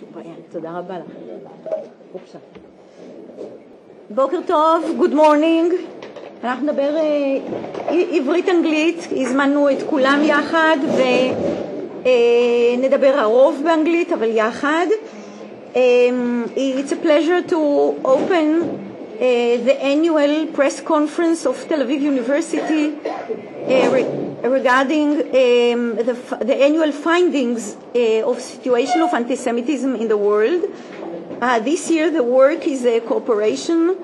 שום בעיה, תודה רבה לך. בבקשה. בוקר טוב, good morning. אנחנו נדבר עברית-אנגלית, הזמנו את כולם יחד ונדבר הרוב באנגלית, אבל יחד. It's a pleasure to open the annual press conference of Tel Aviv University regarding the annual findings of situation of antisemitism in the world. This year the work is a cooperation,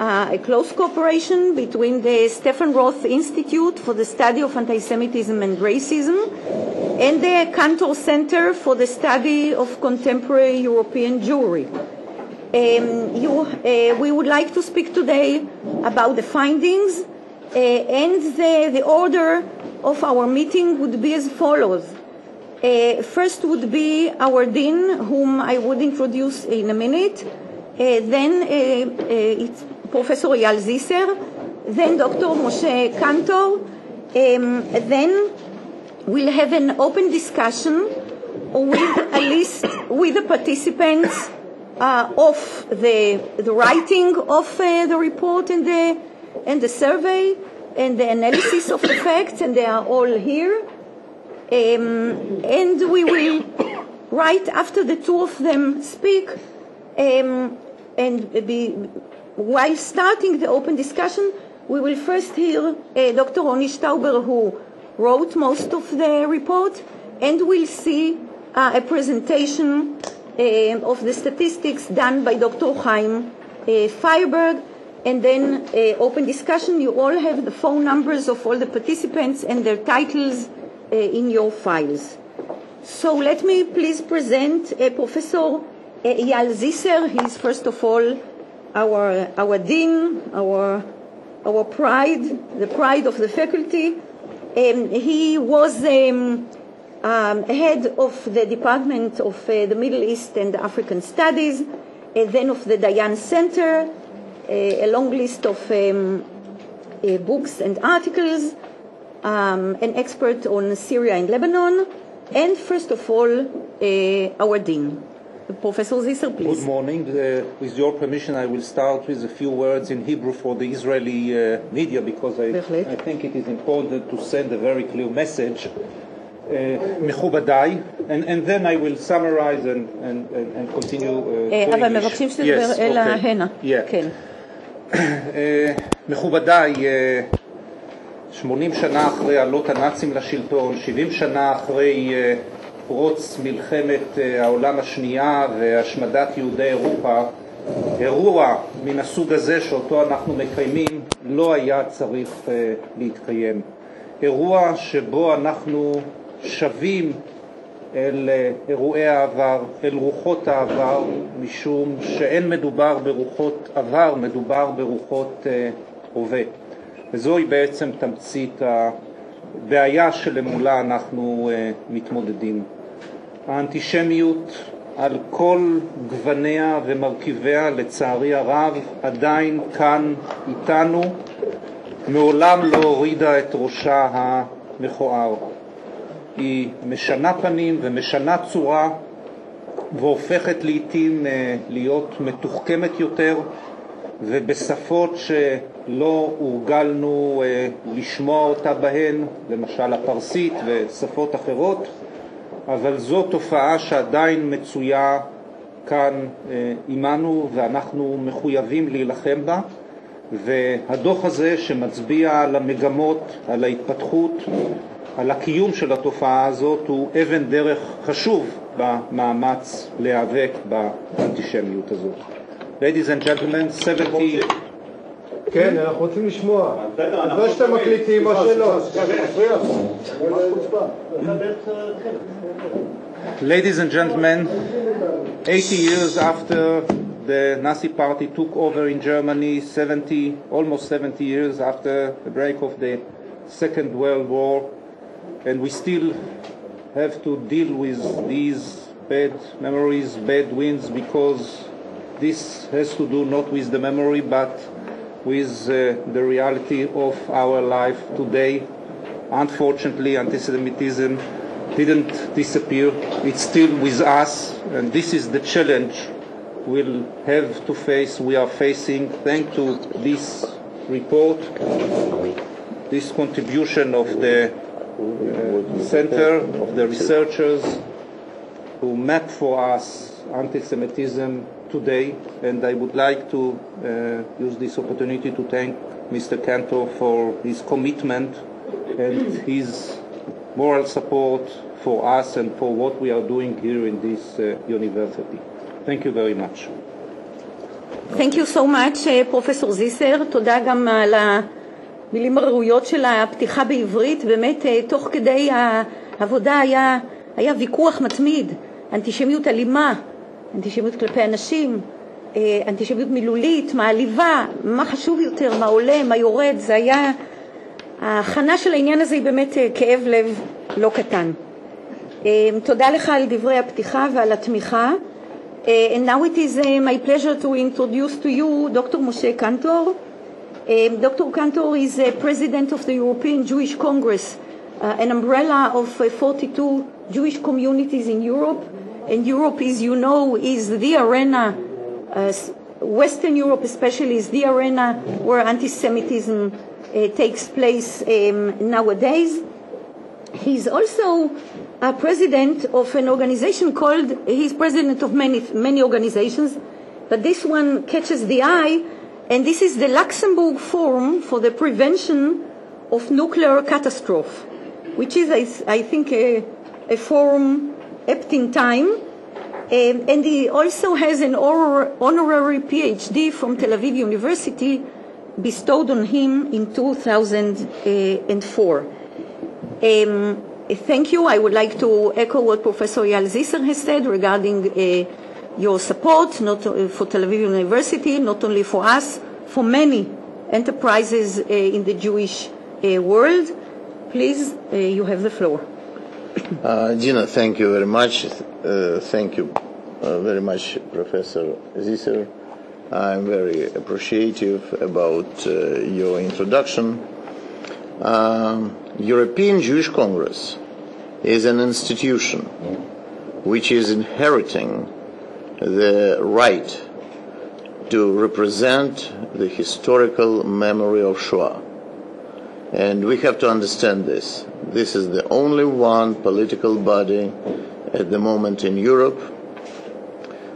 a close cooperation between the Stephen Roth Institute for the Study of Antisemitism and Racism and the Cantor Center for the Study of Contemporary European Jewry. We would like to speak today about the findings, and the order of our meeting would be as follows. First would be our dean, whom I would introduce in a minute. Then it's Professor Eyal Zisser. Then Dr. Moshe Cantor. Then we'll have an open discussion with the participants of the writing of the report and the survey and the analysis of the facts, and they are all here. And we will, right after the two of them speak, while starting the open discussion, we will first hear Dr. Roni Stauber, who wrote most of the report, and we'll see a presentation of the statistics done by Dr. Chaim Feyerberg, and then open discussion. You all have the phone numbers of all the participants and their titles in your files. So let me please present Professor Eyal Zisser. He is first of all our dean, our pride, the pride of the faculty. He was head of the Department of the Middle East and African Studies, then of the Dayan Center, a long list of books and articles, an expert on Syria and Lebanon, and first of all, our dean. Professor Zisser, please. Good morning. With your permission, I will start with a few words in Hebrew for the Israeli media, because I think it is important to send a very clear message. מכובדיי, and then I will summarize and continue to אבל מבקשים שתדבר אל ההנה. כן. מכובדיי, 80 שנה אחרי עלות הנאצים לשלטון, 70 שנה אחרי פרוץ מלחמת העולם השנייה והשמדת יהודי אירופה, אירוע מן הסוג הזה שאותו אנחנו מקיימים לא היה צריך להתקיים. אירוע שבו אנחנו שווים אל אירועי העבר, אל רוחות העבר, משום שאין מדובר ברוחות עבר, מדובר ברוחות הווה. וזוהי בעצם תמצית הבעיה שלמולה אנחנו מתמודדים. האנטישמיות על כל גווניה ומרכיביה, לצערי הרב, עדיין כאן איתנו, מעולם לא הורידה את ראשה המכוער. היא משנה פנים ומשנה צורה, והופכת לעתים להיות מתוחכמת יותר, ובשפות שלא הורגלנו לשמוע אותה בהן, למשל הפרסית ושפות אחרות, אבל זו תופעה שעדיין מצויה כאן עמנו, ואנחנו מחויבים להילחם בה. והדוח הזה שמצביע על המגמות, על ההתפתחות, על הקיום של התופעה הזאת, הוא אבן דרך חשוב במאמץ להיאבק באנטישמיות הזאת. Ladies and gentlemen, 70... כן, אנחנו רוצים לשמוע. לא שאתם מקליטים או שלא. Ladies and gentlemen, 80 years after the Nazi party took over in Germany, almost 70 years after the break of the Second World War, and we still have to deal with these bad memories, bad winds, because this has to do not with the memory but with the reality of our life today. Unfortunately, antisemitism didn't disappear. It's still with us, and this is the challenge we'll have to face. We are facing, thanks to this report, this contribution of the center, of the researchers who map for us anti-Semitism today. And I would like to use this opportunity to thank Mr. Cantor for his commitment and his moral support for us and for what we are doing here in this university. Thank you very much. Thank you so much, פרופסור זיסר. תודה גם על המילים הראויות של הפתיחה בעברית. באמת, תוך כדי העבודה היה ויכוח מתמיד. אנטישמיות אלימה, אנטישמיות כלפי אנשים, אנטישמיות מילולית, מעליבה, מה חשוב יותר, מה עולה, מה יורד. זה היה, ההכנה של העניין הזה היא באמת כאב לב לא קטן. תודה לך על דברי הפתיחה ועל התמיכה. And now it is my pleasure to introduce to you Dr. Moshe Cantor. Dr. Cantor is president of the European Jewish Congress, an umbrella of 42 Jewish communities in Europe. And Europe, as you know, is the arena, Western Europe especially, is the arena where anti-Semitism takes place nowadays. He's also a president of an organization he's president of many organizations, but this one catches the eye, and this is the Luxembourg Forum for the Prevention of Nuclear Catastrophe, which is, I think, a forum apt in time. And he also has an honorary PhD from Tel Aviv University bestowed on him in 2004. Thank you. I would like to echo what Professor Eyal Zisser has said regarding your support, not for Tel Aviv University, not only for us, for many enterprises in the Jewish world. Please, you have the floor. Dina, thank you very much. Thank you very much, Professor Zisser. I'm very appreciative about your introduction. European Jewish Congress is an institution which is inheriting the right to represent the historical memory of Shoah. And we have to understand this. This is the only one political body at the moment in Europe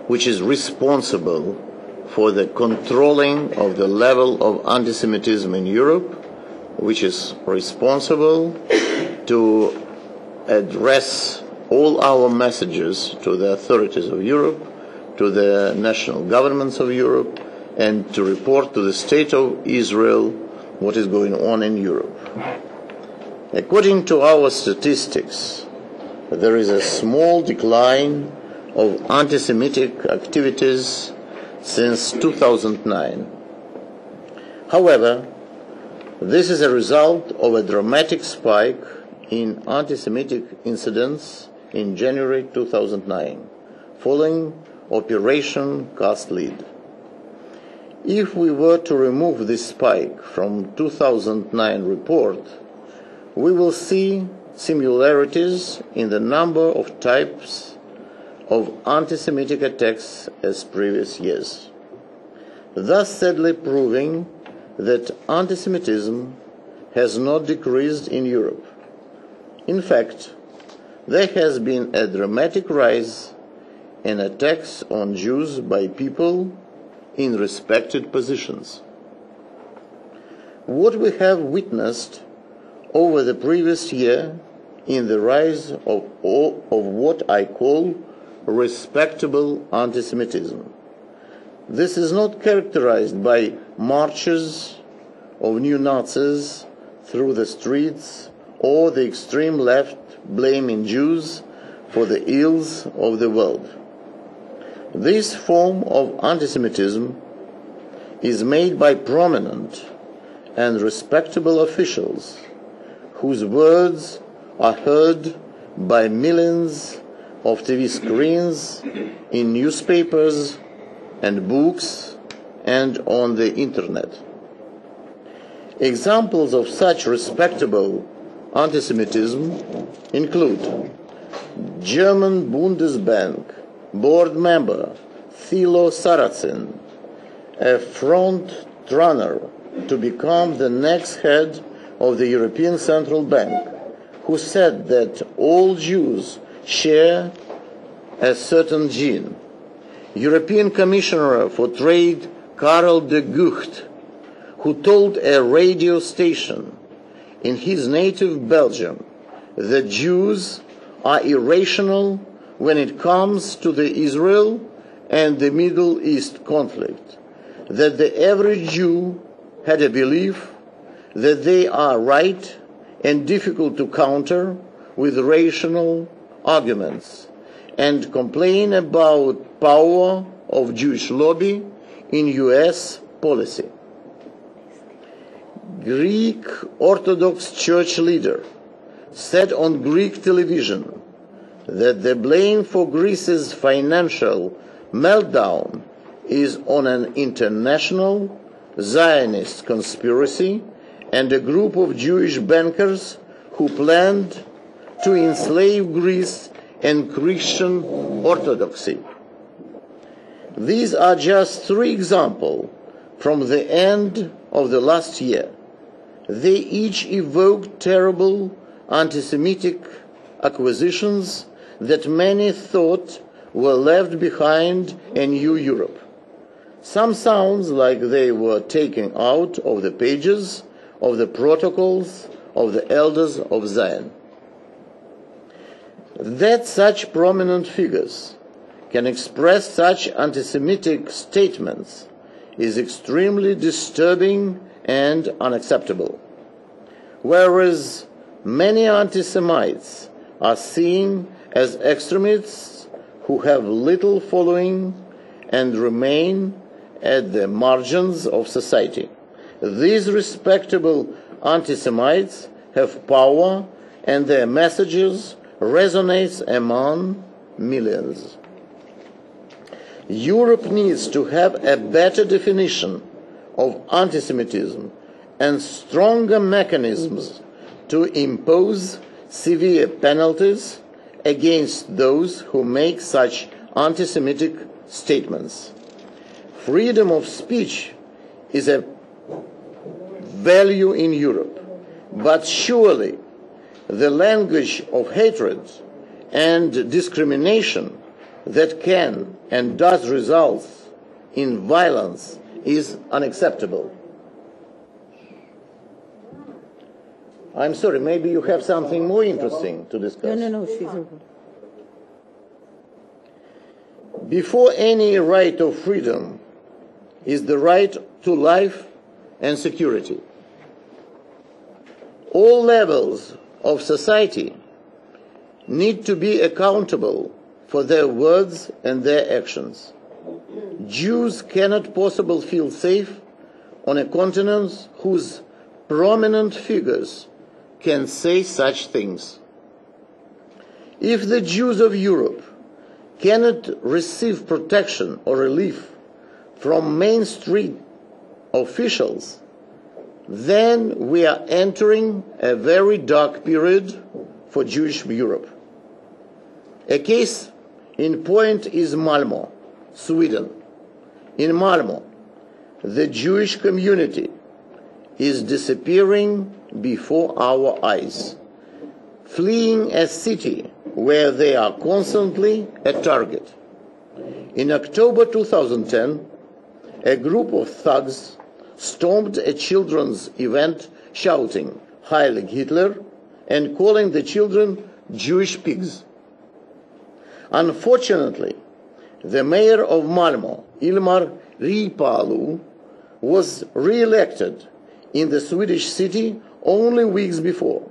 which is responsible for the controlling of the level of anti-Semitism in Europe, which is responsible to address all our messages to the authorities of Europe, to the national governments of Europe, and to report to the State of Israel what is going on in Europe. According to our statistics, there is a small decline of anti-Semitic activities since 2009. However, this is a result of a dramatic spike in anti-Semitic incidents in January 2009, following Operation Cast Lead. If we were to remove this spike from 2009 report, we will see similarities in the number of types of anti-Semitic attacks as previous years, thus sadly proving that anti-Semitism has not decreased in Europe. In fact, there has been a dramatic rise in attacks on Jews by people in respected positions. What we have witnessed over the previous year in the rise of what I call respectable anti-Semitism. This is not characterized by marches of neo-Nazis through the streets or the extreme left blaming Jews for the ills of the world. This form of anti-Semitism is made by prominent and respectable officials whose words are heard by millions of TV screens, in newspapers and books, and on the internet. Examples of such respectable anti-Semitism include German Bundesbank board member Thilo Sarrazin, a front runner to become the next head of the European Central Bank, who said that all Jews share a certain gene. European Commissioner for Trade Karel de Gucht, who told a radio station in his native Belgium that Jews are irrational when it comes to the Israel and the Middle East conflict, that the average Jew had a belief that they are right and difficult to counter with rational arguments, and complain about power of Jewish lobby in US policy. Greek Orthodox Church leader said on Greek television that the blame for Greece's financial meltdown is on an international Zionist conspiracy and a group of Jewish bankers who planned to enslave Greece and Christian Orthodoxy. These are just 3 examples from the end of the last year. They each evoke terrible anti-Semitic accusations that many thought were left behind a new Europe. Some sounds like they were taken out of the pages of the protocols of the elders of Zion. That such prominent figures can express such anti-Semitic statements is extremely disturbing and unacceptable. Whereas many anti-Semites are seen as extremists who have little following and remain at the margins of society, these respectable anti-Semites have power and their messages resonate among millions. Europe needs to have a better definition of anti-Semitism and stronger mechanisms to impose severe penalties against those who make such anti-Semitic statements. Freedom of speech is a value in Europe, but surely the language of hatred and discrimination that can and does result in violence is unacceptable. I'm sorry, maybe you have something more interesting to discuss. No, she's over. Before any right of freedom is the right to life and security. All levels of society need to be accountable for their words and their actions. Jews cannot possibly feel safe on a continent whose prominent figures can say such things. If the Jews of Europe cannot receive protection or relief from mainstream officials, then we are entering a very dark period for Jewish Europe. A case in point is Malmö, Sweden. In Malmö, the Jewish community is disappearing before our eyes, fleeing a city where they are constantly a target. In October 2010, a group of thugs stormed a children's event shouting "Heil Hitler" and calling the children Jewish pigs. Unfortunately, the mayor of Malmö, Ilmar Reepalu, was re-elected in the Swedish city only weeks before.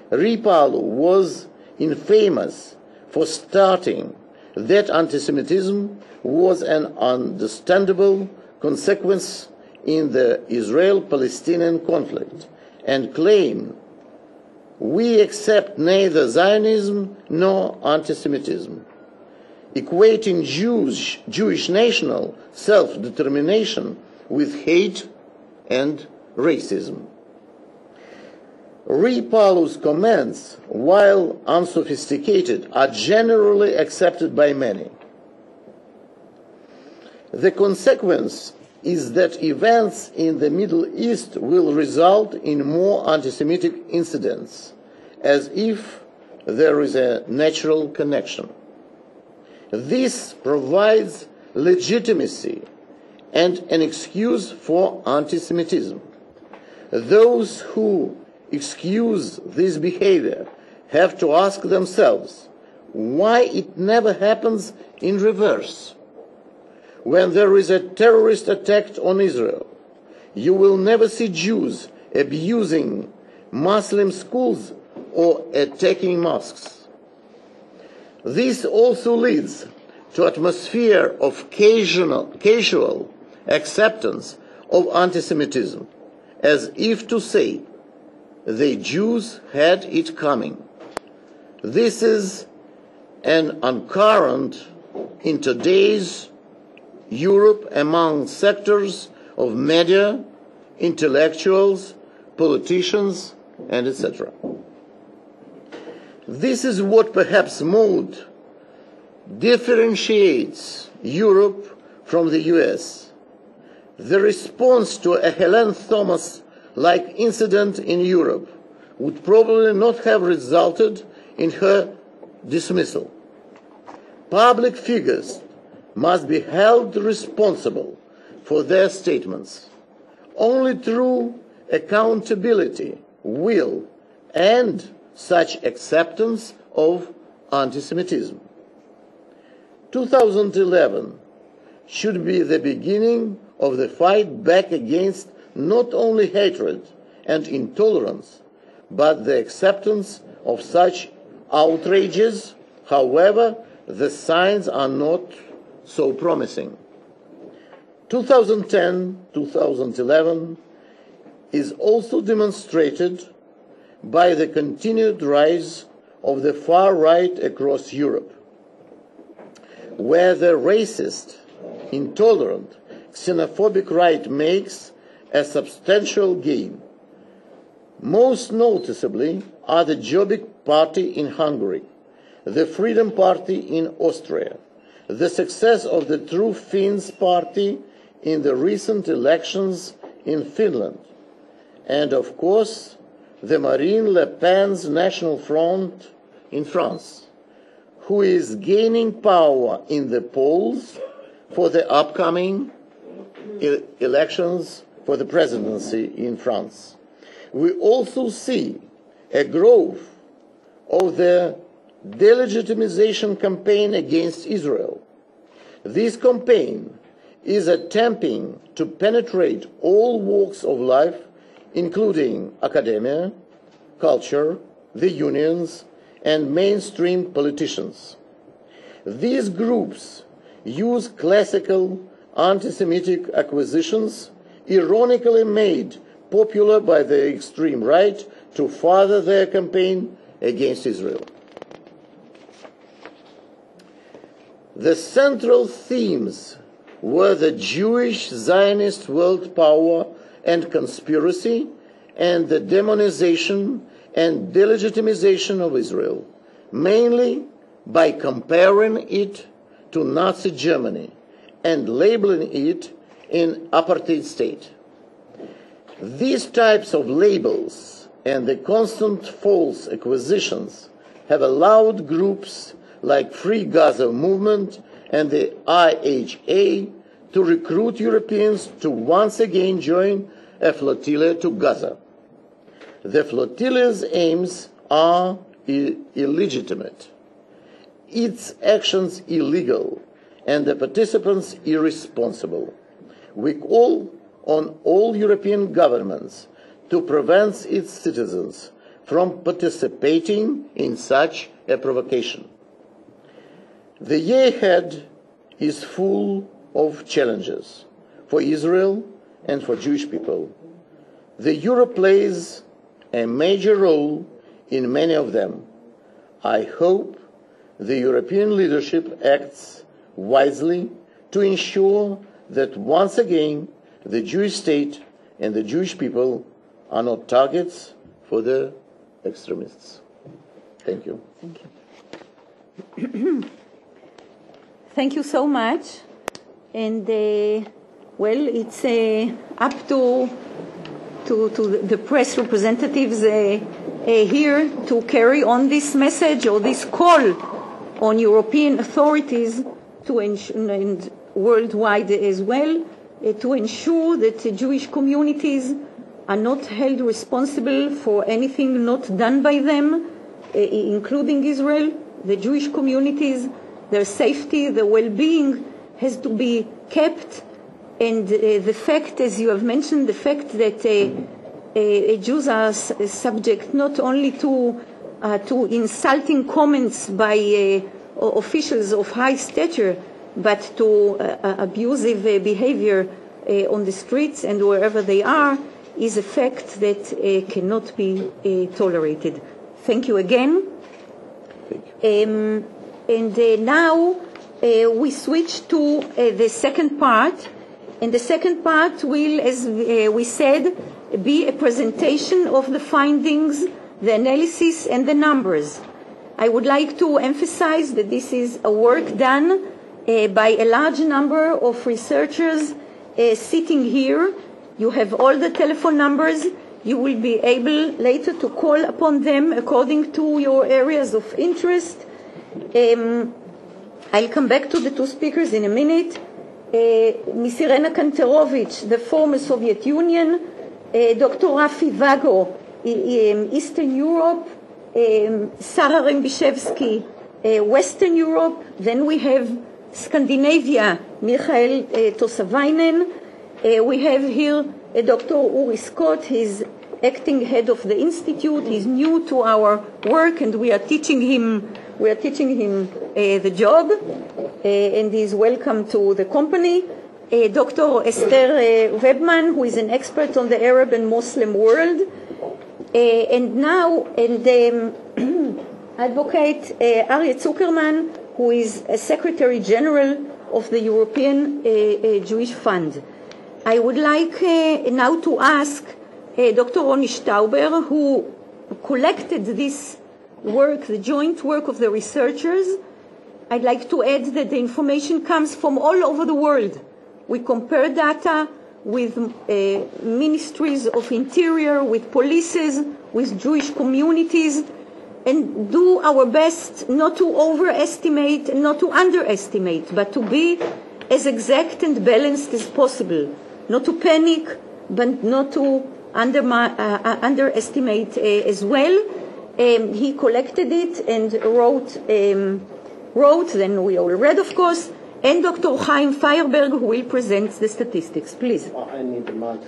Reepalu was infamous for starting that anti-Semitism was an understandable consequence in the Israel-Palestinian conflict and claimed, "We accept neither Zionism nor anti-Semitism," equating Jewish national self-determination with hate and racism. Paulus' comments, while unsophisticated, are generally accepted by many. The consequence is that events in the Middle East will result in more anti-Semitic incidents, as if there is a natural connection. This provides legitimacy and an excuse for anti-Semitism. Those who excuse this behavior have to ask themselves why it never happens in reverse. When there is a terrorist attack on Israel, you will never see Jews abusing Muslim schools or attacking mosques. This also leads to an atmosphere of casual acceptance of anti-Semitism, as if to say, the Jews had it coming. This is an undercurrent in today's Europe among sectors of media, intellectuals, politicians, and etc. This is what perhaps most differentiates Europe from the US. The response to a Helen Thomas-like incident in Europe would probably not have resulted in her dismissal. Public figures must be held responsible for their statements. Only through accountability will end such acceptance of anti-Semitism. 2011 should be the beginning of the fight back against not only hatred and intolerance, but the acceptance of such outrages. However, the signs are not so promising. 2010-2011 is also demonstrated by the continued rise of the far right across Europe, where the racist, intolerant, xenophobic right makes a substantial gain. Most noticeably are the Jobbik Party in Hungary, the Freedom Party in Austria, the success of the True Finns Party in the recent elections in Finland, and of course the Marine Le Pen's National Front in France, who is gaining power in the polls for the upcoming elections for the presidency in France. We also see a growth of the delegitimization campaign against Israel. This campaign is attempting to penetrate all walks of life, including academia, culture, the unions, and mainstream politicians. These groups use classical anti-Semitic acquisitions, ironically made popular by the extreme right, to further their campaign against Israel. The central themes were the Jewish Zionist world power and conspiracy, and the demonization and delegitimization of Israel, mainly by comparing it to Nazi Germany and labeling it an apartheid state. These types of labels and the constant false acquisitions have allowed groups like Free Gaza Movement and the IHA to recruit Europeans to once again join a flotilla to Gaza. The flotilla's aims are illegitimate, its actions illegal, and the participants irresponsible. We call on all European governments to prevent its citizens from participating in such a provocation. The year ahead is full of challenges for Israel and for Jewish people. The Euro plays a major role in many of them. I hope the European leadership acts wisely to ensure that once again the Jewish state and the Jewish people are not targets for the extremists. Thank you. Thank you. Thank you so much. And well, it's up to the press representatives here to carry on this message or this call on European authorities to and worldwide as well to ensure that Jewish communities are not held responsible for anything not done by them, including Israel. The Jewish communities, their safety, their well-being has to be kept. And the fact, as you have mentioned, the fact that Jews are subject not only to insulting comments by officials of high stature, but to abusive behavior on the streets and wherever they are, is a fact that cannot be tolerated. Thank you again. And now we switch to the second part. And the second part will, as we said, be a presentation of the findings, the analysis, and the numbers. I would like to emphasize that this is a work done by a large number of researchers sitting here. You have all the telephone numbers. You will be able later to call upon them according to your areas of interest. I'll come back to the two speakers in a minute. Ms. Irena Kanterovich, the former Soviet Union, Dr. Rafi Vago, Eastern Europe, Sarah Rembishevsky, Western Europe. Then we have Scandinavia, Michael Tosavainen. We have here Dr. Uri Scott. He's acting head of the institute. He's new to our work, and we are teaching him the job, and he's welcome to the company. Dr. Esther Webman, who is an expert on the Arab and Muslim world, and now Advocate Aryeh Zuckerman, who is a Secretary General of the European Jewish Fund. I would like now to ask Dr. Ronnie Stauber, who collected this work, the joint work of the researchers. I'd like to add that the information comes from all over the world. We compare data with ministries of interior, with polices, with Jewish communities, and do our best not to overestimate, not to underestimate, but to be as exact and balanced as possible. Not to panic, but not to underestimate as well. He collected it and wrote, then we all read, of course, and Dr. Chaim Feierberg, who will present the statistics. Please. I need the mic.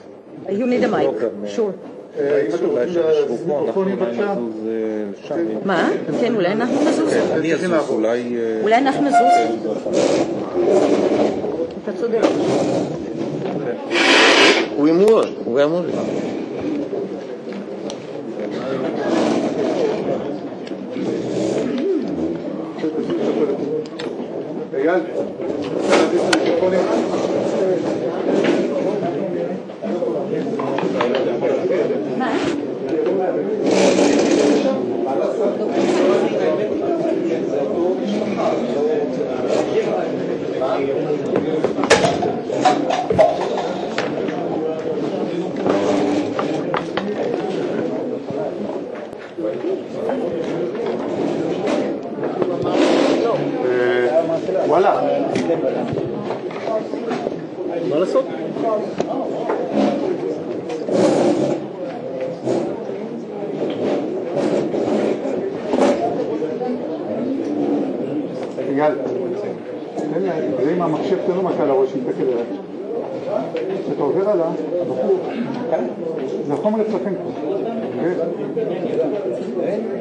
You need a mic, sure. מה? כן, אולי אנחנו נזוז. אולי אנחנו נזוז. אתה צודק. We are moving. אייל, וואלה. מה לעשות? אייל, תן לי, זה עם המחשב תנו מכה לראש, אם תקל אליי. כשאתה עובר עליו, זה החומר אצלכם פה.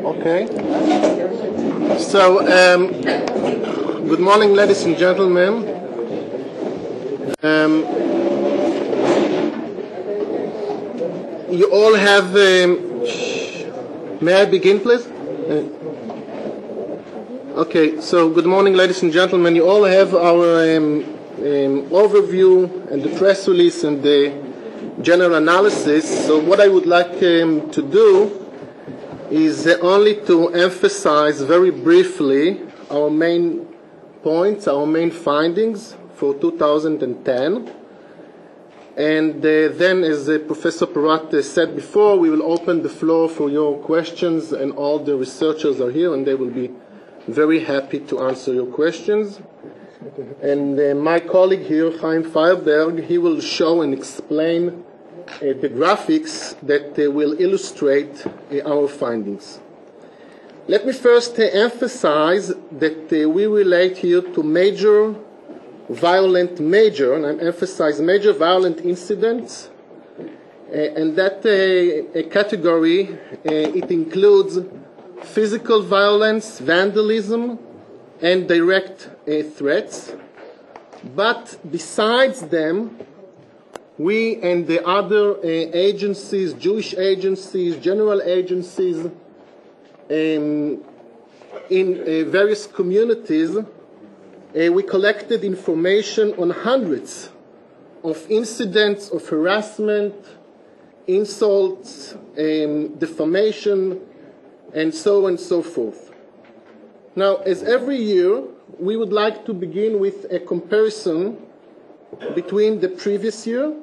Okay. So, good morning, ladies and gentlemen. You all have. May I begin, please? Okay. So, good morning, ladies and gentlemen. You all have our overview and the press release and the general analysis. So, what I would like to do is only to emphasize very briefly our main points, our main findings for 2010. And then, as Professor Porat said before, we will open the floor for your questions, and all the researchers are here, and they will be very happy to answer your questions. And my colleague here, Chaim Feierberg, he will show and explain the graphics that will illustrate our findings. Let me first emphasize that we relate here to major, and I emphasize major violent incidents, and that category, it includes physical violence, vandalism, and direct threats. But besides them, we and the other agencies, Jewish agencies, general agencies, in various communities, we collected information on hundreds of incidents of harassment, insults, defamation, and so on and so forth. Now, as every year, we would like to begin with a comparison between the previous year,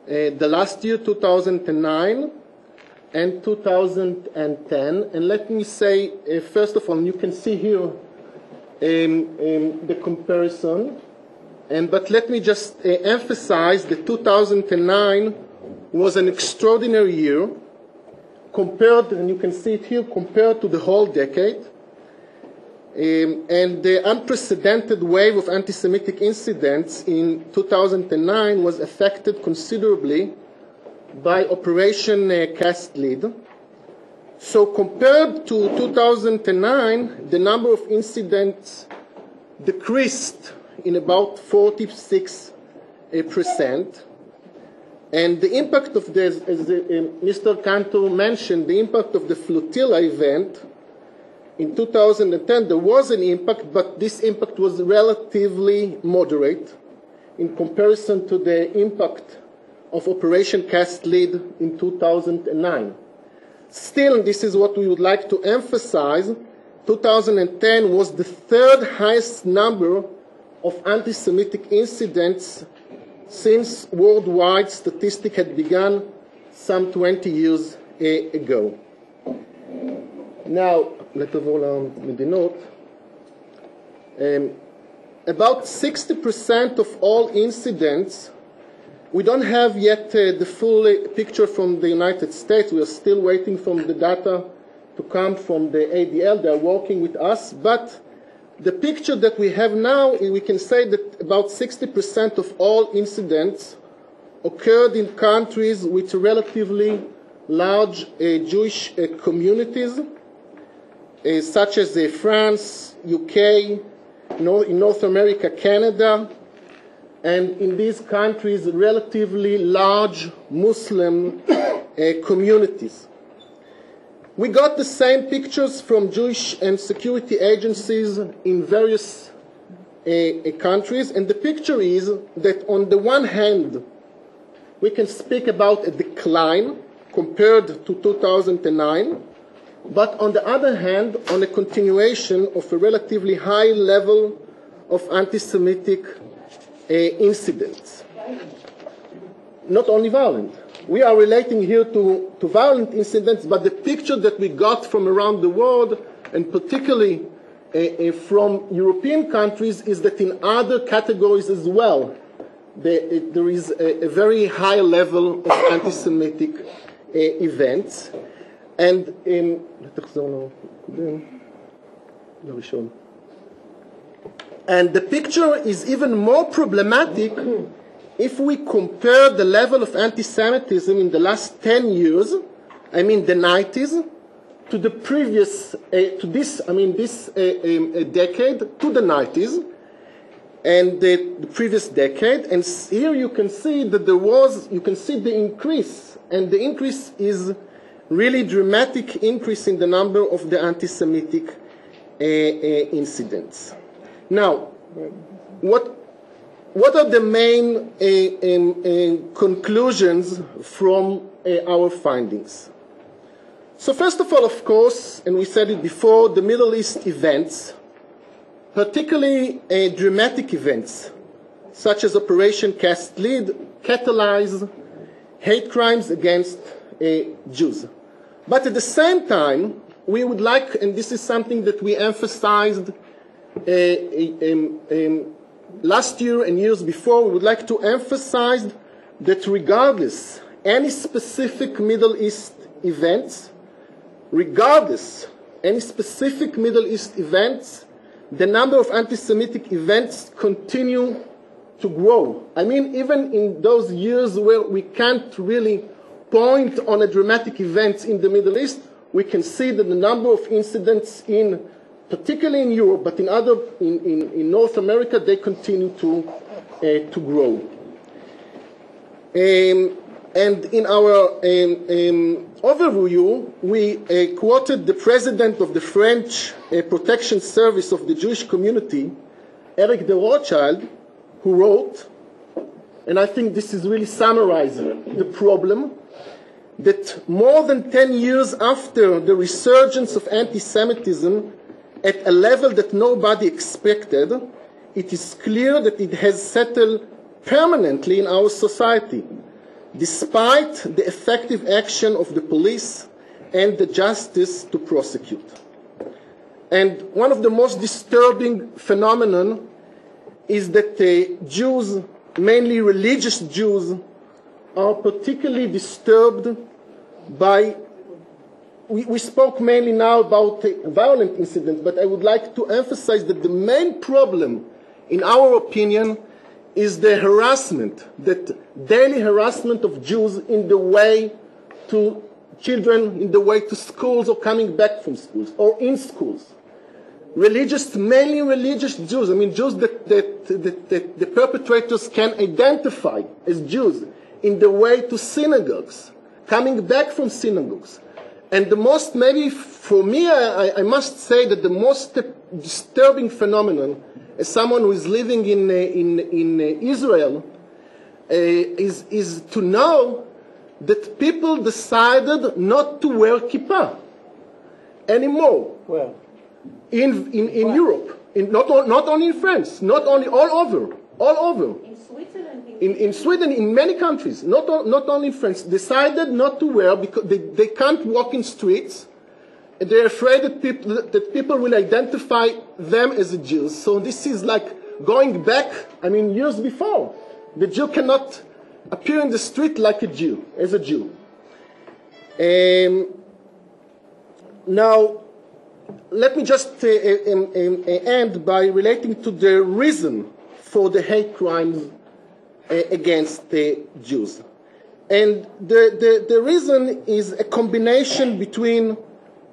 the last year, 2009, and 2010. And let me say, first of all, you can see here the comparison. But let me just emphasize that 2009 was an extraordinary year compared, and you can see it here, compared to the whole decade. And the unprecedented wave of anti-Semitic incidents in 2009 was affected considerably by Operation Cast Lead. So compared to 2009, the number of incidents decreased in about 46%. And the impact of this, as Mr. Cantor mentioned, the impact of the flotilla event in 2010, there was an impact, but this impact was relatively moderate in comparison to the impact of Operation Cast Lead in 2009. Still, this is what we would like to emphasize, 2010 was the third highest number of anti-Semitic incidents since worldwide statistics had begun some 20 years ago. Now, לעבור למדינות. About 60% of all incidents, we don't have yet the full picture from the United States. We are still waiting for the data to come from the ADL. They are working with us. But the picture that we have now, we can say that about 60% of all incidents occurred in countries with relatively large Jewish communities, such as France, UK, in North America, Canada, and in these countries, relatively large Muslim communities. We got the same pictures from Jewish and security agencies in various countries, and the picture is that on the one hand, we can speak about a decline compared to 2009, but on the other hand, on a continuation of a relatively high level of anti-Semitic incidents. Not only violent. We are relating here to violent incidents, but the picture that we got from around the world, and particularly from European countries, is that in other categories as well, there is a very high level of anti-Semitic events. And the picture is even more problematic if we compare the level of anti-Semitism in the last 10 years, I mean the 90s, to the previous, this decade, to the 90s, and the previous decade. And here you can see that you can see the increase, and the increase is really dramatic increase in the number of the anti-Semitic incidents. Now, what are the main conclusions from our findings? So first of all, of course, and we said it before, the Middle East events, particularly dramatic events, such as Operation Cast Lead, catalyze hate crimes against Jews. But at the same time, we would like, and this is something that we emphasized last year and years before, we would like to emphasize that regardless any specific Middle East events, the number of anti-Semitic events continue to grow. I mean, even in those years where we can't really point on a dramatic event in the Middle East, we can see that the number of incidents particularly in Europe, but in North America, they continue to grow. And in our overview, we quoted the president of the French Protection Service of the Jewish community, Eric de Rothschild, who wrote, and I think this is really summarizing the problem, that more than 10 years after the resurgence of anti-Semitism at a level that nobody expected, it is clear that it has settled permanently in our society, despite the effective action of the police and the justice to prosecute. And one of the most disturbing phenomena is that Jews, mainly religious Jews, are particularly disturbed by, we spoke mainly now about violent incidents, but I would like to emphasize that the main problem, in our opinion, is the harassment, that daily harassment of Jews in the way to children, in the way to schools or coming back from schools or in schools. Mainly religious Jews, I mean Jews that the perpetrators can identify as Jews in the way to synagogues, coming back from synagogues. And the most, maybe for me, I must say that the most disturbing phenomenon, as someone who is living in Israel, is to know that people decided not to wear kippah anymore. Well, in Europe, not only in France, not only all over. In Switzerland, In Sweden, in many countries, not only in France, decided not to wear because they can't walk in streets, and they're afraid that people will identify them as Jews. So this is like going back, I mean, years before. The Jew cannot appear in the street like a Jew, as a Jew. Now, let me just end by relating to the reason for the hate crimes against the Jews. And the reason is a combination between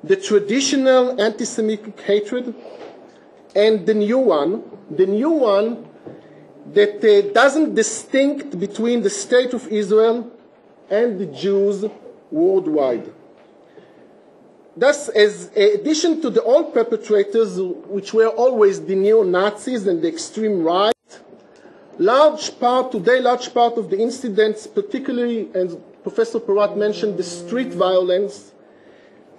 the traditional anti-Semitic hatred and the new one that doesn't distinct between the state of Israel and the Jews worldwide. Thus, as addition to the old perpetrators, which were always the neo-Nazis and the extreme right, large part of the incidents, particularly, as Professor Porat mentioned, the street violence,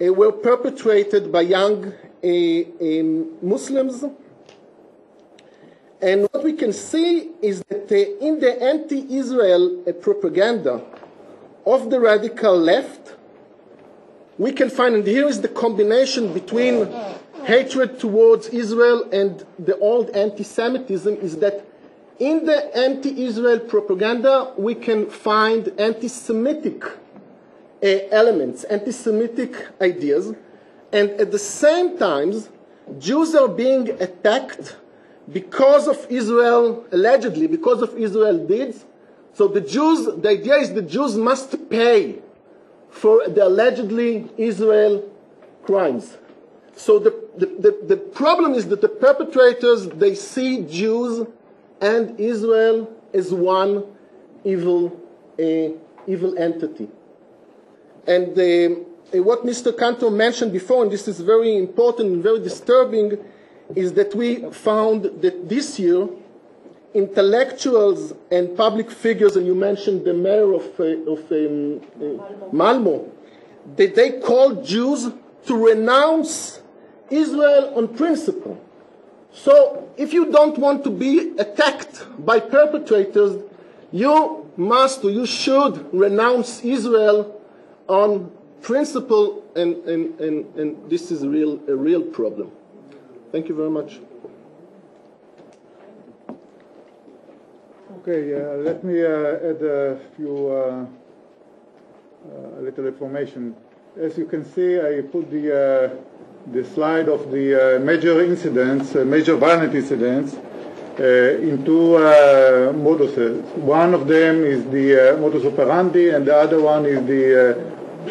were perpetrated by young Muslims. And what we can see is that in the anti-Israel propaganda of the radical left, we can find, and here is the combination between hatred towards Israel and the old anti-Semitism, is that in the anti-Israel propaganda, we can find anti-Semitic elements, anti-Semitic ideas, and at the same time, Jews are being attacked because of Israel, allegedly, because of Israel deeds. So the idea is the Jews must pay for the allegedly Israel crimes. So the problem is that the perpetrators, they see Jews and Israel as one evil entity. And what Mr. Cantor mentioned before, and this is very important and very disturbing, is that we found that this year, intellectuals and public figures, and you mentioned the mayor of Malmo, that they called Jews to renounce Israel on principle. So if you don't want to be attacked by perpetrators, you must or you should renounce Israel on principle, and this is a real problem. Thank you very much. Okay, let me add a few little information. As you can see, I put the slide of the major incidents, major violent incidents, into moduses. One of them is the modus operandi, and the other one is the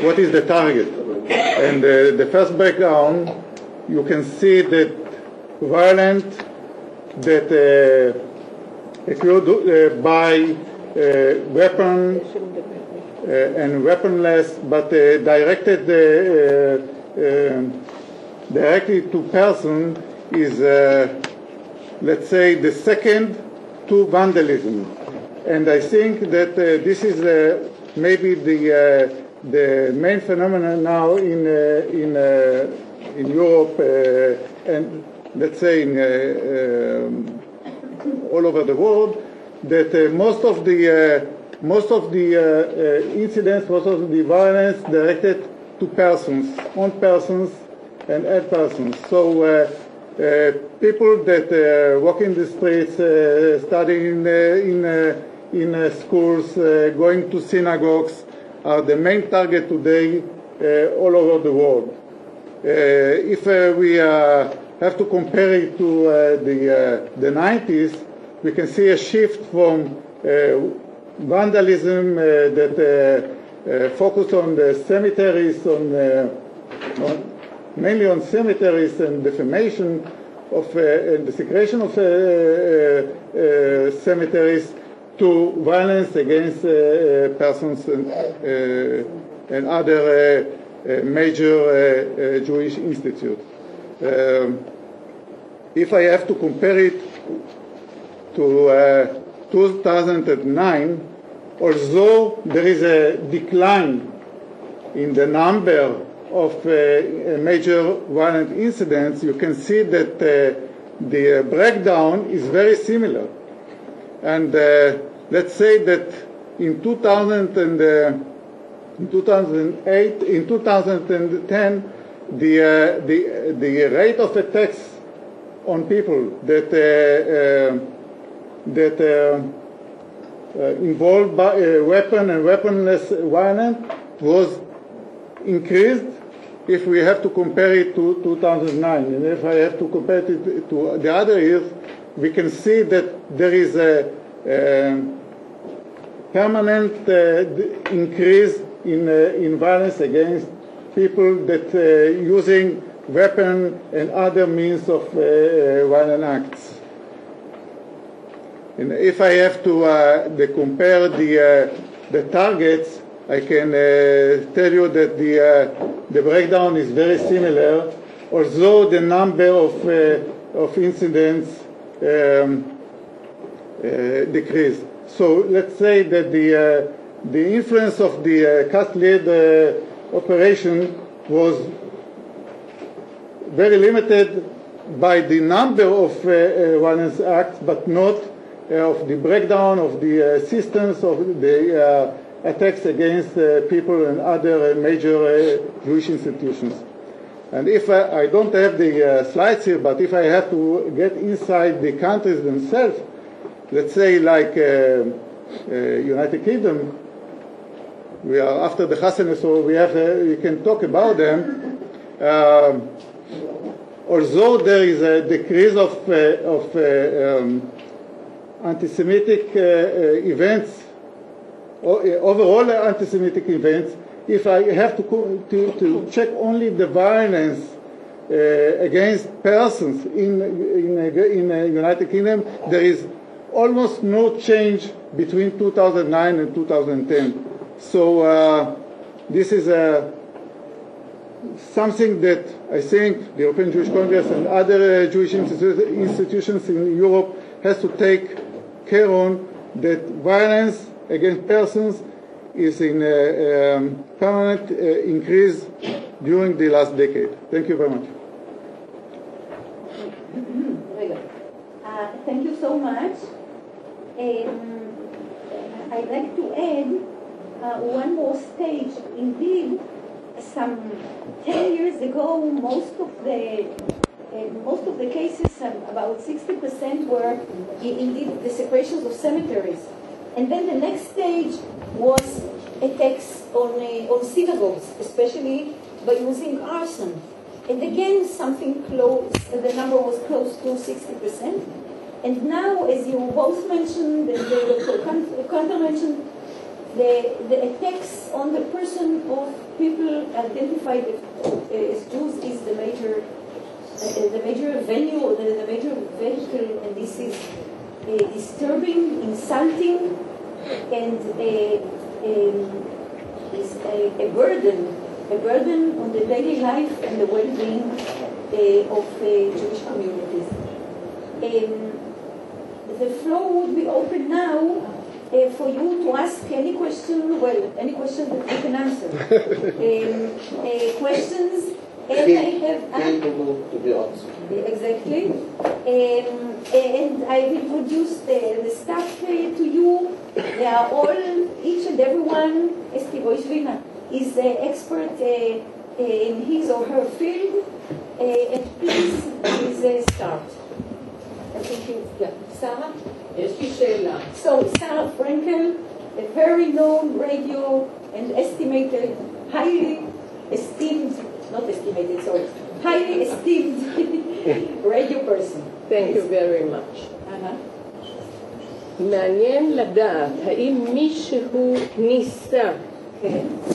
what is the target. And the first breakdown, you can see that violent that occurred by weapon and weaponless, but directed directly to person is, let's say, the second to vandalism. And I think that this is maybe the main phenomenon now in Europe and let's say in all over the world, that most of the incidents, most of the violence directed to persons, on persons and at persons. So people that walk in the streets, studying in schools, going to synagogues, are the main target today all over the world. If we have to compare it to the 90s, we can see a shift from vandalism that focused on the cemeteries, mainly on cemeteries and defamation of and desecration of cemeteries, to violence against persons and other major Jewish institutes. If I have to compare it to 2009, although there is a decline in the number of major violent incidents, you can see that the breakdown is very similar. And let's say that in 2008, in 2010, the rate of attacks on people that involved by weapon and weaponless violence was increased if we have to compare it to 2009. And if I have to compare it to the other years, we can see that there is a permanent increase in violence against people that using weapon and other means of violent acts. And if I have to compare the targets, I can tell you that the breakdown is very similar, although the number of incidents decreased. So let's say that the influence of the caste-led operation was very limited by the number of violence acts, but not of the breakdown of the systems of the attacks against people and other major Jewish institutions. And if I don't have the slides here, but if I have to get inside the countries themselves, let's say like United Kingdom, we are after the Hassan, so we can talk about them. Although there is a decrease of anti-Semitic events, overall anti-Semitic events, if I have to check only the violence against persons in the United Kingdom, there is almost no change between 2009 and 2010. So this is something that I think the European Jewish Congress and other Jewish institutions in Europe has to take care on, that violence against persons is in permanent increase during the last decade. Thank you very much. Thank you so much. I'd like to add one more stage. Indeed, some 10 years ago, most of the cases, about 60%, were indeed desecrations of cemeteries. And then the next stage was attacks on synagogues, especially by using arson. And again, something close, the number was close to 60%. And now, as you both mentioned, and Dr. Kanter mentioned, the attacks on the person of people identified as Jews is the major venue, or the major vehicle, and this is disturbing, insulting, and is a burden on the daily life and the well-being of Jewish communities. The floor would be open now for you to ask any question, any question that you can answer. Questions, and I have... Capable to be answered. Exactly. And I will introduce the staff to you. They are all, each and every one, is an expert in his or her field. And please start. I think you, yeah. Sarah? יש לי שאלה. So, Sarah Frankel, a very known radio and estimated, highly esteemed, not estimated, sorry, highly esteemed radio person. Thank you very much. מעניין לדעת האם מישהו ניסה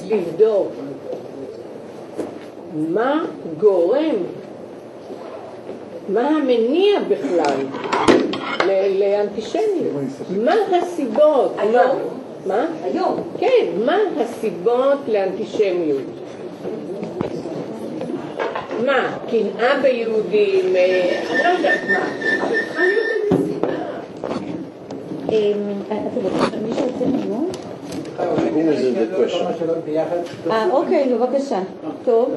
לבדוק מה גורם, מה המניע בכלל לאנטישמיות. מה הסיבות? היום? מה? היום? כן, מה הסיבות לאנטישמיות? מה? קנאה ביהודים? אני לא יודעת מה. מישהו רוצה לענות? אוקיי, בבקשה. טוב.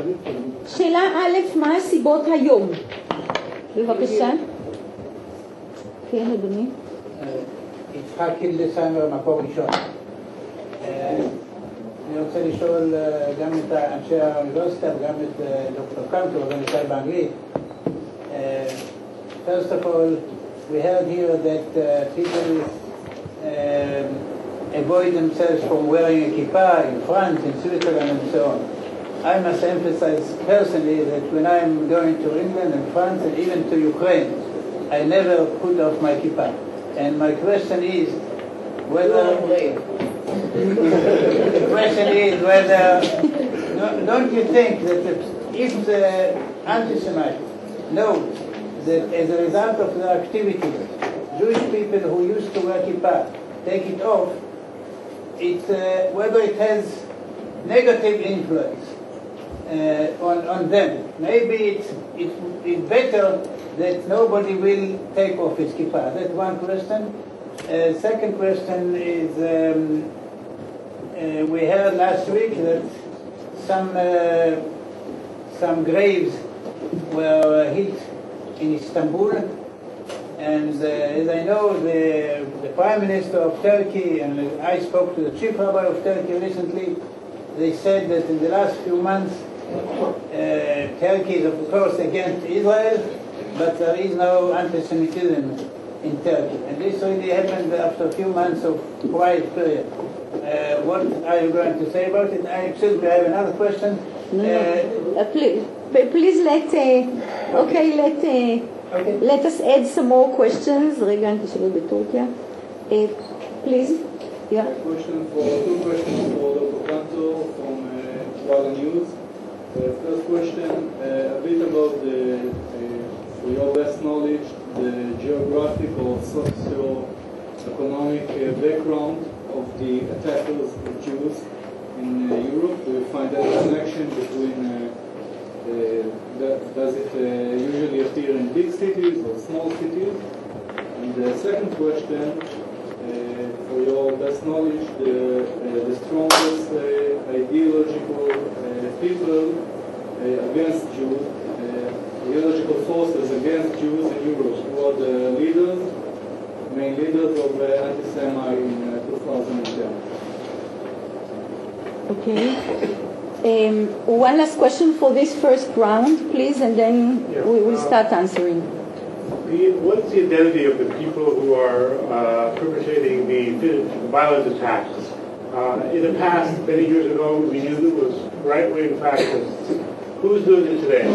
שאלה א', מה הסיבות היום? בבקשה. כן, אדוני. יצחק קילדסהיימר, מקור ראשון. אני רוצה לשאול גם את אנשי האוניברסיטה וגם את דוקטור קנטור, ונשאל באנגלית. First of all, we heard here that people avoid themselves from wearing a kippah in France, in Switzerland, and so on. I must emphasize personally that when I'm going to England and France and even to Ukraine, I never put off my kippah. And my question is whether... the question is whether... don't you think that if the anti-Semites know that as a result of their activities, Jewish people who used to wear kippah take it off, whether it has negative influence on them. Maybe it's better that nobody will take off his kippah. That's one question. Second question is, we heard last week that some graves were hit in Istanbul, and as I know, the Prime Minister of Turkey, and I spoke to the Chief Rabbi of Turkey recently, they said that in the last few months, Turkey is of course against Israel, but there is no anti-Semitism in Turkey. And this really happened after a few months of quiet period. What are you going to say about it? Excuse me, I have another question. Please let us add some more questions. רגע, אנטישמיות בטורקיה. Please. Yeah. Two questions for Dr. Kantor from Walla News. First question, a bit about for your best knowledge, the geographic or socio-economic background of the attackers of Jews in Europe. Do you find that connection between, does it usually appear in big cities or small cities? And the second question, for your best knowledge, the strongest ideological people against Jews, ideological forces against Jews in Europe? Who are the main leaders of anti-Semitism in 2010? Okay. One last question for this first round, please, and then we will start answering. What's the identity of the people who are perpetrating the violent attacks? In the past, many years ago, we knew it was right-wing fascists. Who's doing it today?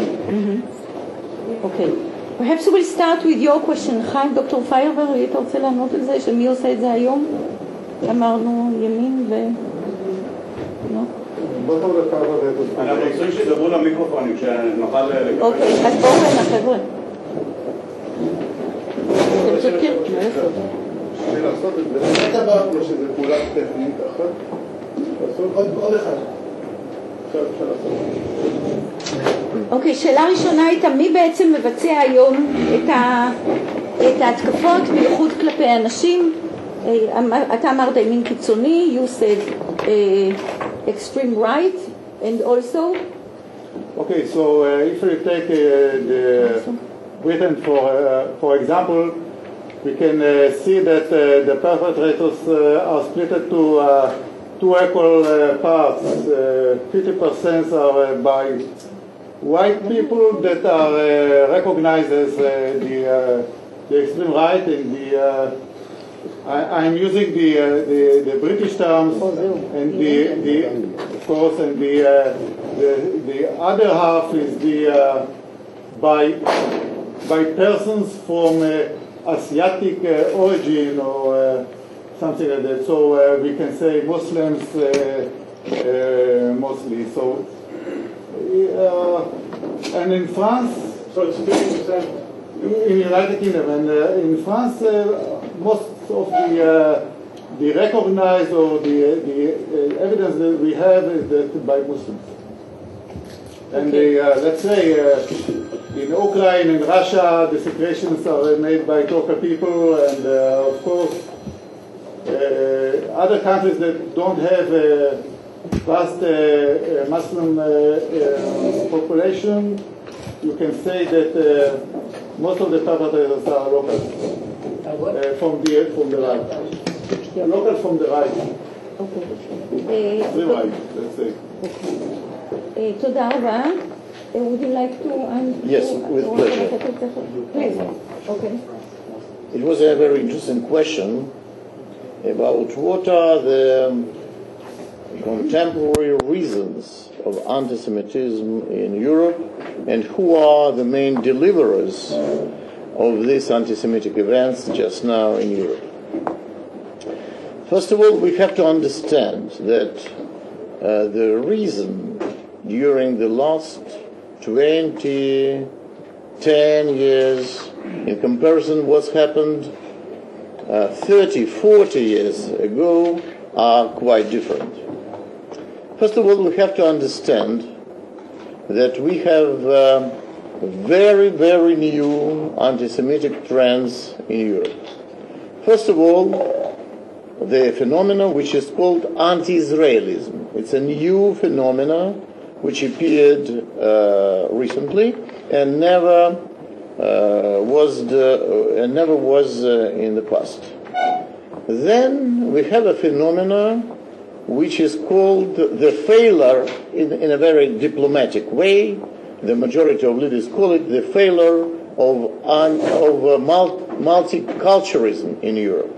Okay. Perhaps we'll start with your question. חיים, דוקטור פיירבר, אתה רוצה לענות על זה? שמי עושה את זה היום? אמרנו ימין ו... לא? אנחנו רוצים שתדברו למיקרופונים, שנוכל לקבל... אוקיי, אז בואו הנה, חבר'ה. אתם צודקים, מה לעשות? לעשות את זה, באמת אמרת לו שזה פעולה טכנית אחת, לעשות עוד אחד. אוקיי, שאלה ראשונה הייתה, מי בעצם מבצע היום את ההתקפות בייחוד כלפי אנשים? אתה אמרת ימין קיצוני, you said extreme right, and also? Okay, so if we take Britain for example, we can see that the perpetrators are split into two equal parts. 50% are by white people that are recognized as the extreme right, and I'm using the British terms, and of course, and the other half is by persons from Asiatic origin or something like that. So we can say Muslims mostly. So and in France, So it's 50%? in the United Kingdom, and in France, most of the recognized or the evidence that we have is that by Muslims. And let's say in Ukraine and Russia, the secretions are made by local people, and of course other countries that don't have a vast Muslim population, you can say that most of the perpetrators are local from the right. Local from the right. The right, let's say. תודה רבה. Would you like to answer? Yes, with pleasure. Please. Okay. It was a very interesting question about what are the contemporary reasons of anti-Semitism in Europe and who are the main deliverers of these anti-Semitic events just now in Europe. First of all, we have to understand that the reason during the last 10 years, in comparison what's happened 30, 40 years ago, are quite different. First of all, we have to understand that we have very, very new anti-Semitic trends in Europe. First of all, the phenomenon which is called anti-Israelism. It's a new phenomenon which appeared recently and never was in the past. Then we have a phenomenon which is called the failure, in a very diplomatic way. The majority of leaders call it the failure of multiculturalism in Europe.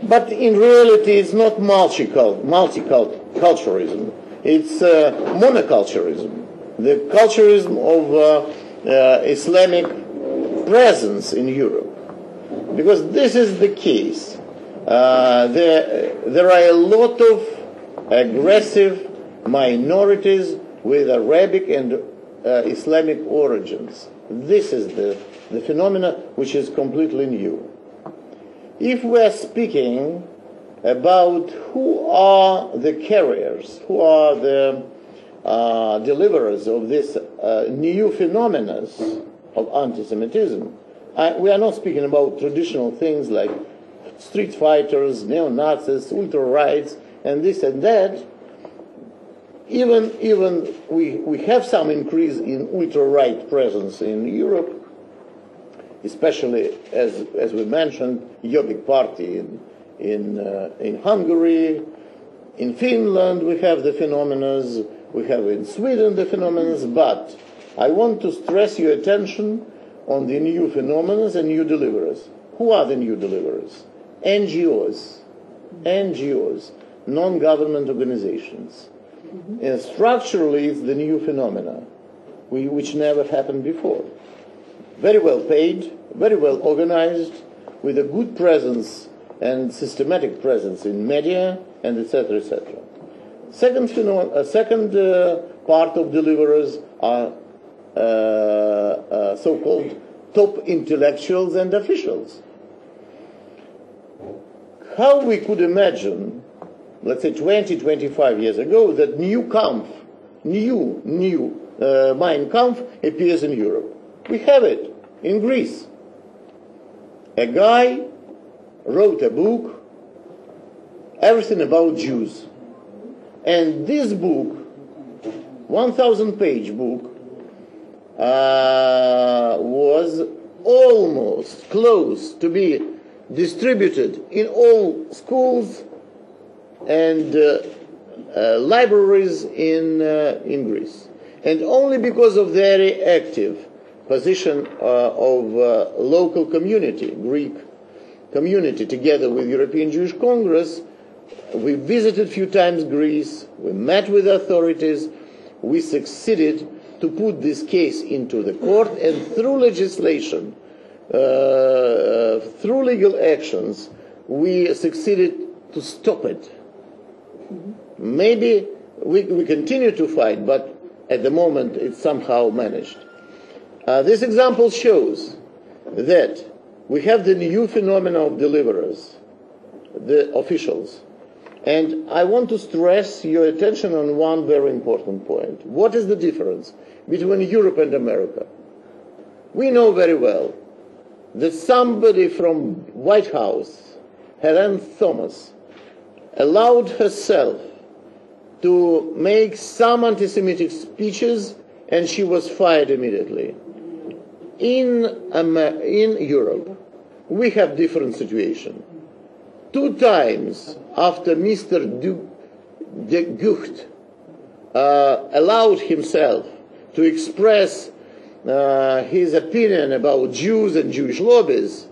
But in reality, it's not multiculturalism. It's monoculturalism, the culturalism of Islamic presence in Europe. Because this is the case. There are a lot of aggressive minorities with Arabic and Islamic origins. This is the phenomena which is completely new. If we are speaking about who are the carriers, who are the deliverers of this new phenomena of anti-Semitism, we are not speaking about traditional things like street fighters, neo-Nazis, ultra-rights, and this and that. Even we have some increase in ultra-right presence in Europe, especially as we mentioned, Jobbik party in Hungary, in Finland we have the phenomena, we have in Sweden the phenomena, but I want to stress your attention on the new phenomena and new deliverers. Who are the new deliverers? NGOs, non-government organizations. And structurally, it's the new phenomena, which never happened before. Very well paid, very well organized, with a good presence and systematic presence in media, and etc., etc. Second part of deliverers are so-called top intellectuals and officials. How we could imagine, let's say 20, 25 years ago, that new Mein Kampf appears in Europe. We have it in Greece. A guy wrote a book, everything about Jews. And this book, 1,000-page book, was almost close to be distributed in all schools and libraries in Greece. And only because of very active position of local community, Greek community, together with European Jewish Congress, we visited a few times Greece, we met with authorities, we succeeded to put this case into the court, and through legislation, through legal actions, we succeeded to stop it. Maybe we continue to fight, but at the moment it's somehow managed. This example shows that we have the new phenomena of deliverers, the officials. And I want to stress your attention on one very important point. What is the difference between Europe and America? We know very well that somebody from White House, Helen Thomas, allowed herself to make some anti-Semitic speeches, and she was fired immediately. In Europe, we have different situation. 2 times after Mr. de Gucht allowed himself to express his opinion about Jews and Jewish lobbies,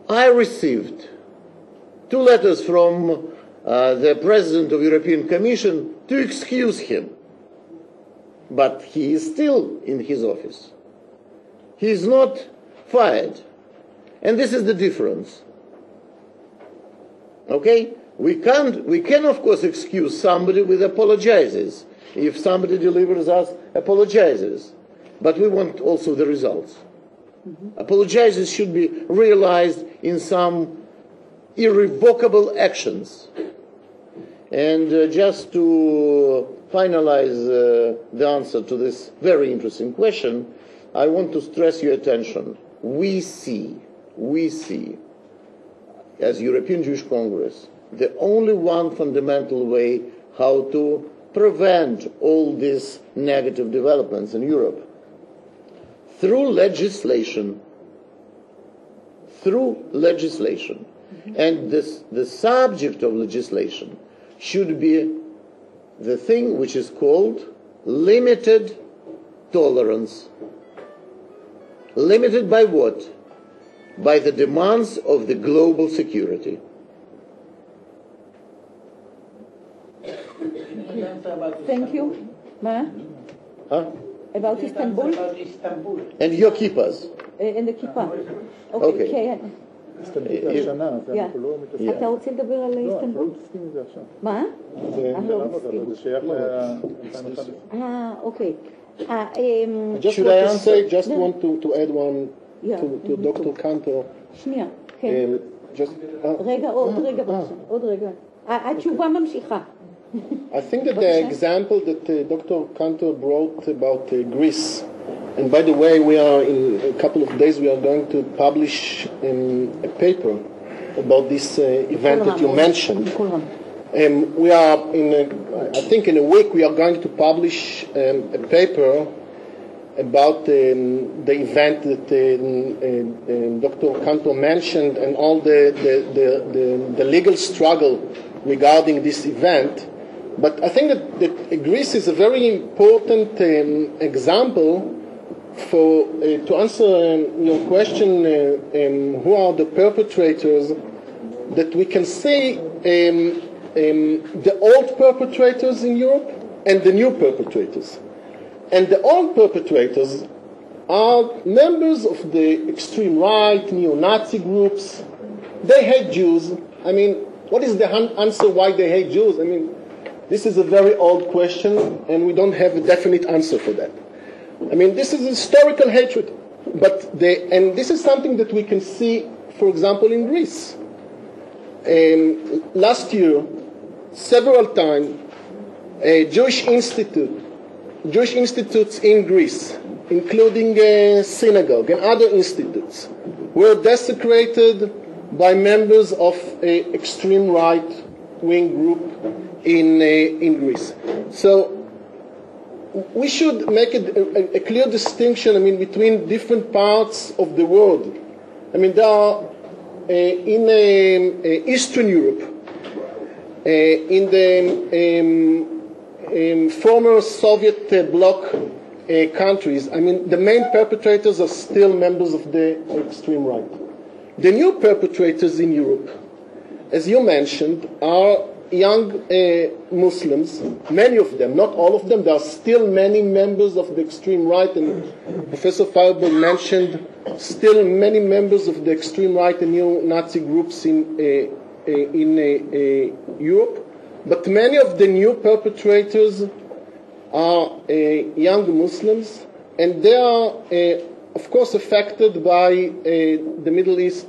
I received 2 letters from the President of the European Commission to excuse him. But he is still in his office. He is not fired. And this is the difference. Okay? We can of course excuse somebody with apologizes. If somebody delivers us apologizes. But we want also the results. Apologizes should be realized in some irrevocable actions. And just to finalize the answer to this very interesting question, I want to stress your attention. We see, as European Jewish Congress, the only one fundamental way how to prevent all these negative developments in Europe. Through legislation. And the subject of legislation should be the thing which is called limited tolerance. Limited by what? By the demands of the global security. Thank you. Ma? Huh? About Istanbul? And your kippahs. And the kippah. Okay. כן. אתה רוצה לדבר על איסטנבול? מה? זה שייך אוקיי. Should I answer? Just want to add one to Dr. Kantor. שנייה, כן. רגע, עוד רגע. התשובה ממשיכה. I think that the example that Dr. Kantor brought about Greece, and by the way, we are in a couple of days we are going to publish a paper about this event that you mentioned. We are I think in a week we are going to publish a paper about the event that Dr. Cantor mentioned and all the legal struggle regarding this event. But I think that Greece is a very important example for to answer your question, who are the perpetrators, that we can see the old perpetrators in Europe and the new perpetrators. And the old perpetrators are members of the extreme right, neo-Nazi groups. They hate Jews. I mean, what is the answer why they hate Jews? I mean, this is a very old question, and we don't have a definite answer for that. I mean, this is historical hatred. And this is something that we can see, for example, in Greece. Last year, several times, Jewish institutes in Greece, including a synagogue and other institutes, were desecrated by members of an extreme right-wing group in Greece. So we should make a clear distinction, I mean, between different parts of the world. I mean, there are in Eastern Europe, in the former Soviet bloc countries, I mean, the main perpetrators are still members of the extreme right. The new perpetrators in Europe, as you mentioned, are young Muslims, many of them, not all of them. There are still many members of the extreme right, and Professor Feuerberg mentioned still many members of the extreme right and neo-Nazi groups in Europe. But many of the new perpetrators are young Muslims, and they are, of course, affected by the Middle East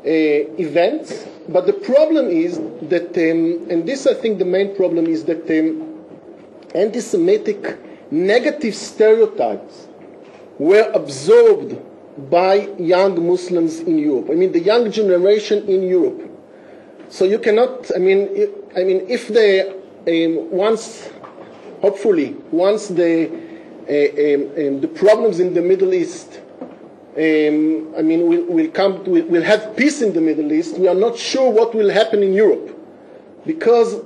events. But the problem is that, and this I think the main problem is that anti-Semitic negative stereotypes were absorbed by young Muslims in Europe. I mean, the young generation in Europe. So you cannot, I mean, if they once the problems in the Middle East, we'll have peace in the Middle East, we are not sure what will happen in Europe, because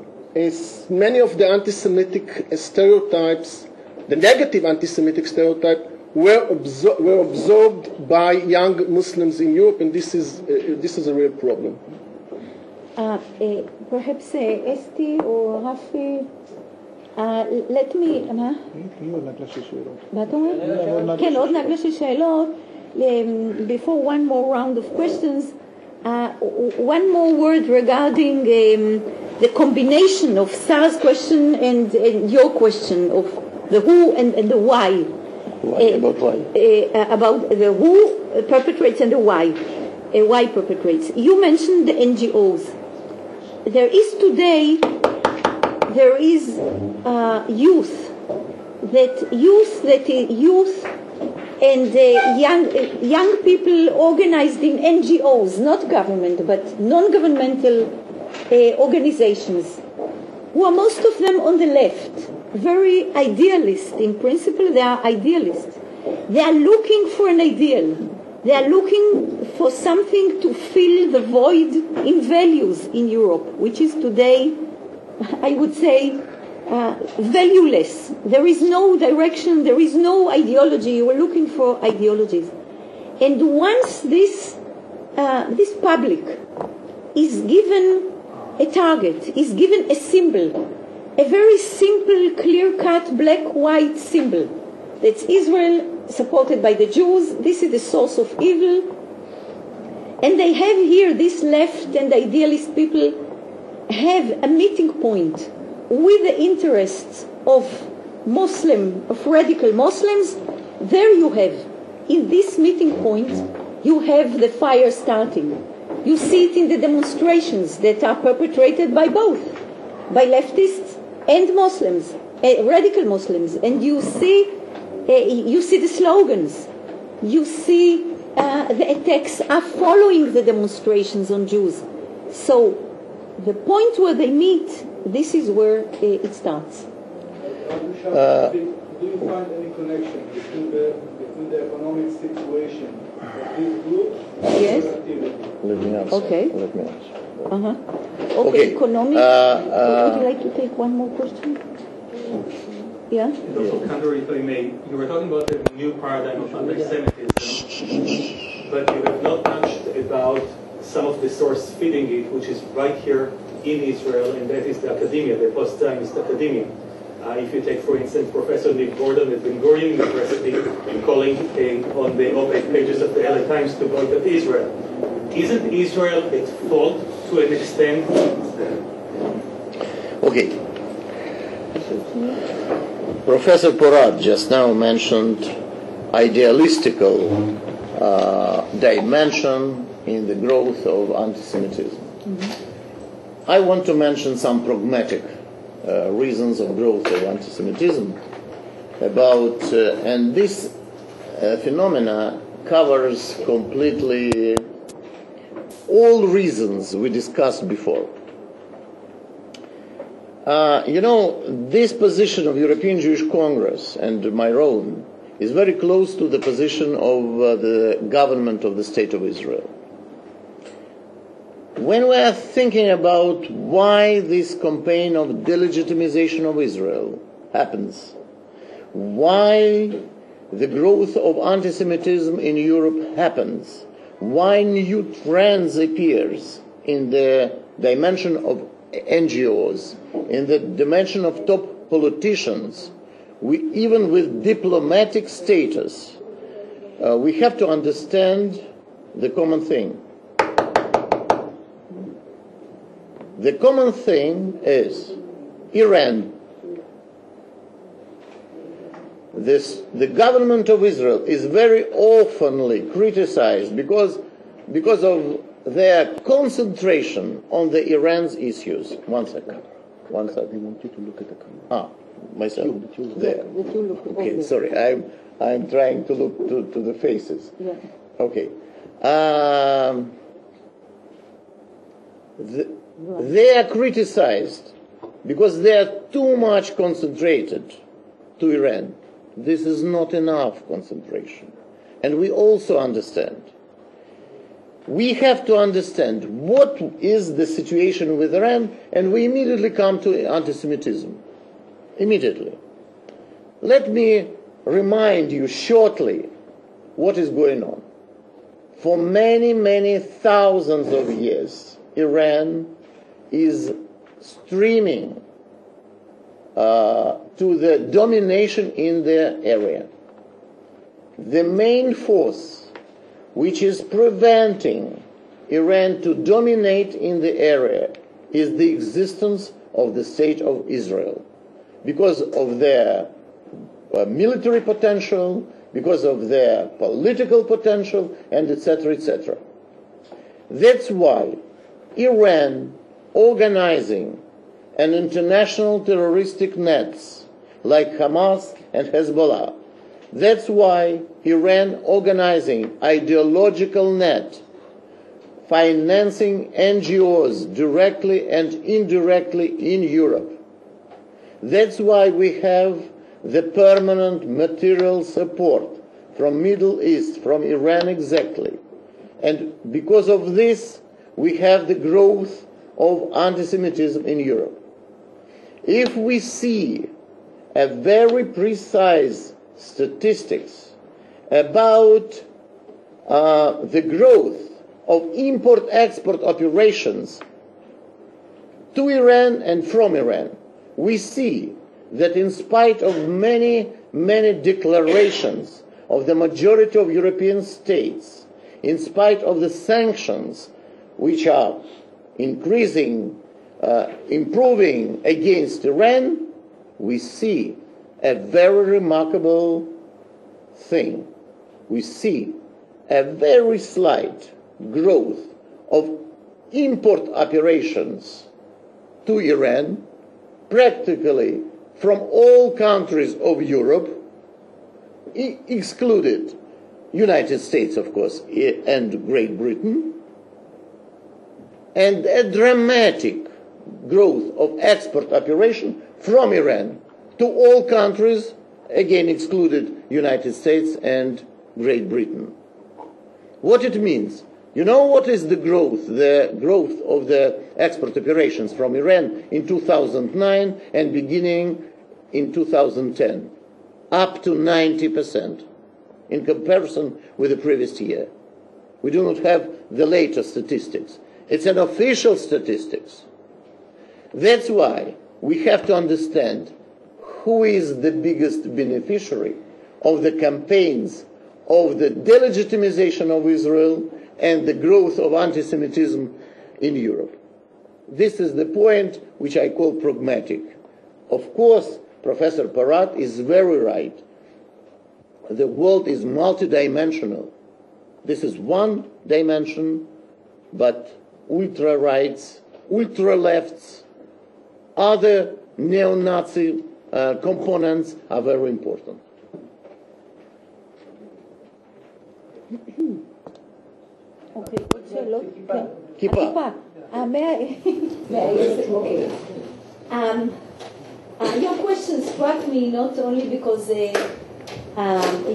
many of the anti-Semitic stereotypes, the negative anti-Semitic stereotype, were absorbed by young Muslims in Europe, and this is a real problem. Perhaps Esti or Rafi, let me, כן, עוד נגלה של שאלות. Before one more round of questions, one more word regarding the combination of Sarah's question and your question of the who and the why. About why? About the who perpetrates and the why. Why perpetrates. You mentioned the NGOs. There is today, youth and young people organized in NGOs, not government, but non-governmental organizations, who are most of them on the left, very idealist. In principle, they are idealists. They are looking for an ideal. They are looking for something to fill the void in values in Europe, which is today, I would say, valueless. There is no direction, there is no ideology. We're looking for ideologies. And once this public is given a target, is given a symbol, a very simple, clear-cut, black-white symbol, that's Israel supported by the Jews, this is the source of evil, and they have here, this left and idealist people have a meeting point with the interests of radical Muslims. There you have, in this meeting point, you have the fire starting. You see it in the demonstrations that are perpetrated by both, by leftists and Muslims, radical Muslims, and you see the slogans, you see the attacks are following the demonstrations on Jews. So the point where they meet, this is where it starts. Do you find any connection between the economic situation of these groups and Yes. their activity? Let me answer. Okay. Let me answer. Okay, Okay. economic. Would you like to take one more question? Yeah? Also, Kandor, if I may, you were talking about the new paradigm of anti-Semitism, but you have not touched about some of the source feeding it, which is right here in Israel, and that is the academia, the post-Zionist academia. If you take, for instance, Professor Nick Gordon at Ben Gurion University calling on the op-ed pages of the LA Times to boycott Israel. Isn't Israel at fault to an extent? Okay. Professor Porat just now mentioned idealistical dimension in the growth of anti-Semitism. I want to mention some pragmatic reasons of growth of anti-Semitism about, and this phenomena covers completely all reasons we discussed before. This position of European Jewish Congress and my own is very close to the position of the government of the State of Israel. When we are thinking about why this campaign of delegitimization of Israel happens, why the growth of anti-Semitism in Europe happens, why new trends appears in the dimension of NGOs, in the dimension of top politicians, even with diplomatic status, we have to understand the common thing. The common thing is Iran. The government of Israel is very oftenly criticized because of their concentration on the Iran's issues. One second. I want you to look at the camera. Myself. There. That you look Okay, over. sorry. I'm trying to look to the faces. Yeah. Okay. They are criticized because they are too much concentrated to Iran. This is not enough concentration. And we also understand. We have to understand what is the situation with Iran, and we immediately come to anti-Semitism. Immediately. Let me remind you shortly what is going on. For many, many thousands of years, Iran is streaming to the domination in the area. The main force which is preventing Iran to dominate in the area is the existence of the State of Israel, because of their military potential, because of their political potential, and etc., etc. That's why Iran organizing an international terroristic nets like Hamas and Hezbollah. That's why Iran organizing ideological net, financing NGOs directly and indirectly in Europe. That's why we have the permanent material support from Middle East, from Iran exactly. And because of this, we have the growth of anti-Semitism in Europe. If we see a very precise statistics about the growth of import-export operations to Iran and from Iran, we see that in spite of many, many declarations of the majority of European states, in spite of the sanctions which are increasing, improving against Iran, we see a very remarkable thing. We see a very slight growth of import operations to Iran, practically from all countries of Europe, excluded United States, of course, and Great Britain, and a dramatic growth of export operation from Iran to all countries, again excluded United States and Great Britain. What it means? You know what is the growth of the export operations from Iran in 2009 and beginning in 2010? Up to 90% in comparison with the previous year. We do not have the latest statistics. It's an official statistics. That's why we have to understand who is the biggest beneficiary of the campaigns of the delegitimization of Israel and the growth of anti-Semitism in Europe. This is the point which I call pragmatic. Of course, Professor Parat is very right. The world is multidimensional. This is one dimension, but ultra-rights, ultra-lefts, other neo-Nazi components are very important. אוקיי, עוד שאלות? כיפה. Your question struck me not only because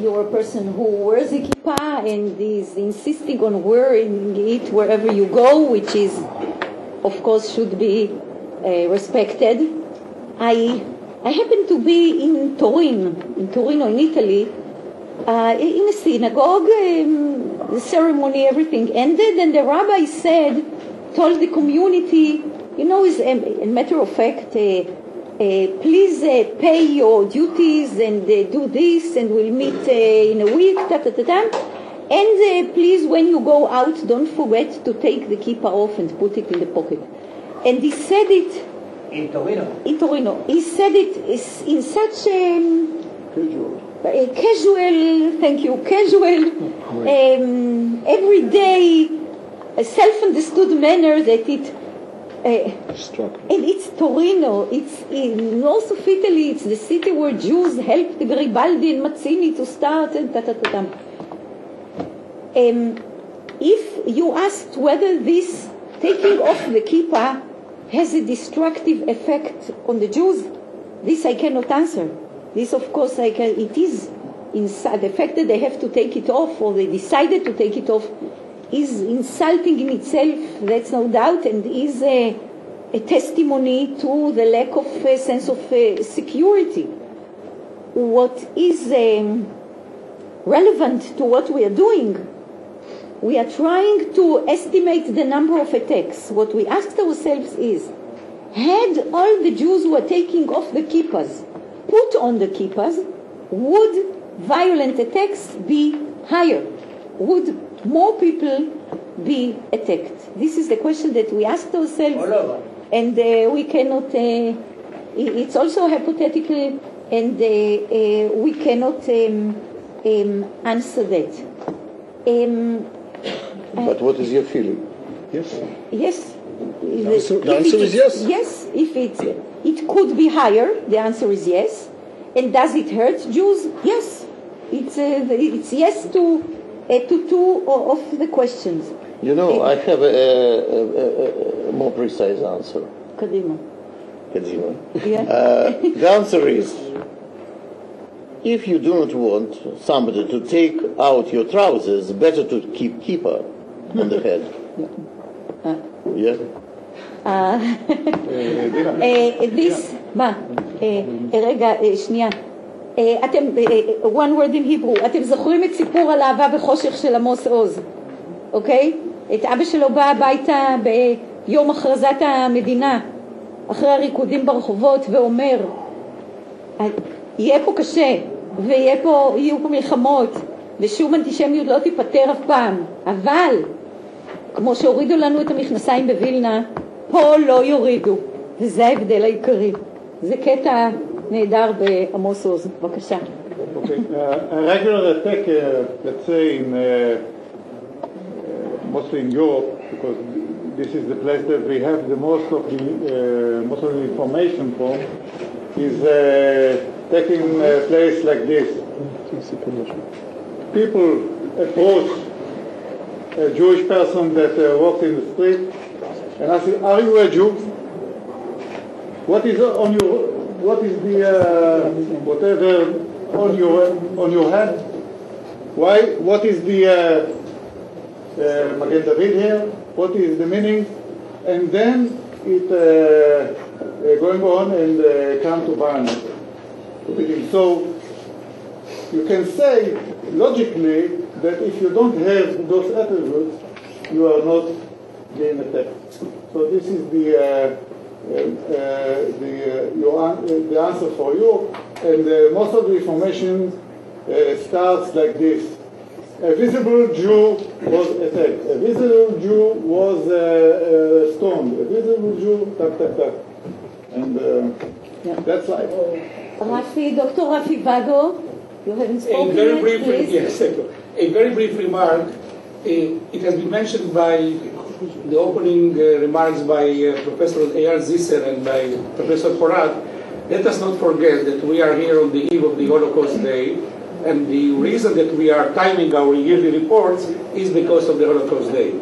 you're a person who wears a kippah and is insisting on wearing it wherever you go, which is, of course, should be respected. I happened to be in Torino, in Italy, in a synagogue. The ceremony, everything ended, and the rabbi told the community, as a matter of fact, please pay your duties and do this, and we'll meet in a week, and please, when you go out, don't forget to take the kippah off and put it in the pocket. And he said it in Torino. In Torino, he said it in such casual, thank you, everyday, self-understood manner that it. And it's Torino. It's in north of Italy. It's the city where Jews helped Garibaldi and Mazzini to start. And if you asked whether this taking off the kippah has a destructive effect on the Jews, this I cannot answer. This, of course, it is the fact that they have to take it off, or they decided to take it off, is insulting in itself, that's no doubt, and is a testimony to the lack of a sense of security. What is relevant to what we are doing, we are trying to estimate the number of attacks. What we asked ourselves is, had all the Jews who are taking off the kippahs put on the kippahs, would violent attacks be higher? Would more people be attacked? This is the question that we asked ourselves, and we cannot, it's also hypothetical, and we cannot answer that. But what is your feeling? Yes. The answer is yes. Yes, if it could be higher, the answer is yes. And does it hurt Jews? Yes. It's yes to two of the questions. I have a more precise answer. Kadima. Yeah. The answer is, if you do not want somebody to take out your trousers, better to keep kippah on the head. Yeah? רגע, שנייה. one word in Hebrew. אתם זוכרים את סיפור על אהבה וחושך של עמוס עוז, אוקיי? את אבא שלו בא הביתה ביום הכרזת המדינה, אחרי הריקודים ברחובות, ואומר, יהיה פה קשה, ויהיו פה מלחמות, ושום אנטישמיות לא תיפטר אף פעם, אבל כמו שהורידו לנו את המכנסיים בווילנה, פה לא יורידו, וזה ההבדל העיקרי. זה קטע נהדר בעמוס עוז. בבקשה. A regular attack, let's say, mostly in Europe, because this is the place that we have the most of the information from, is taking place like this. People approached a Jewish person that walked in the street and asked him, "Are you a Jew? What is the whatever on your head? Why? What is the Magen David here? What is the meaning?" And then it going on and come to violence. So you can say logically that if you don't have those attributes, you are not being attacked. So this is the answer for you. And most of the information starts like this. A visible Jew was attacked. A visible Jew was stoned. A visible Jew, tak, tak, tak. And that's life. Rafi, Dr. Rafi Vago, you haven't spoken very yet, brief, please. yes, a very brief remark. It has been mentioned by the opening remarks by Professor Eyal Zisser and by Professor Porat. Let us not forget that we are here on the eve of the Holocaust Day, and the reason that we are timing our yearly reports is because of the Holocaust Day.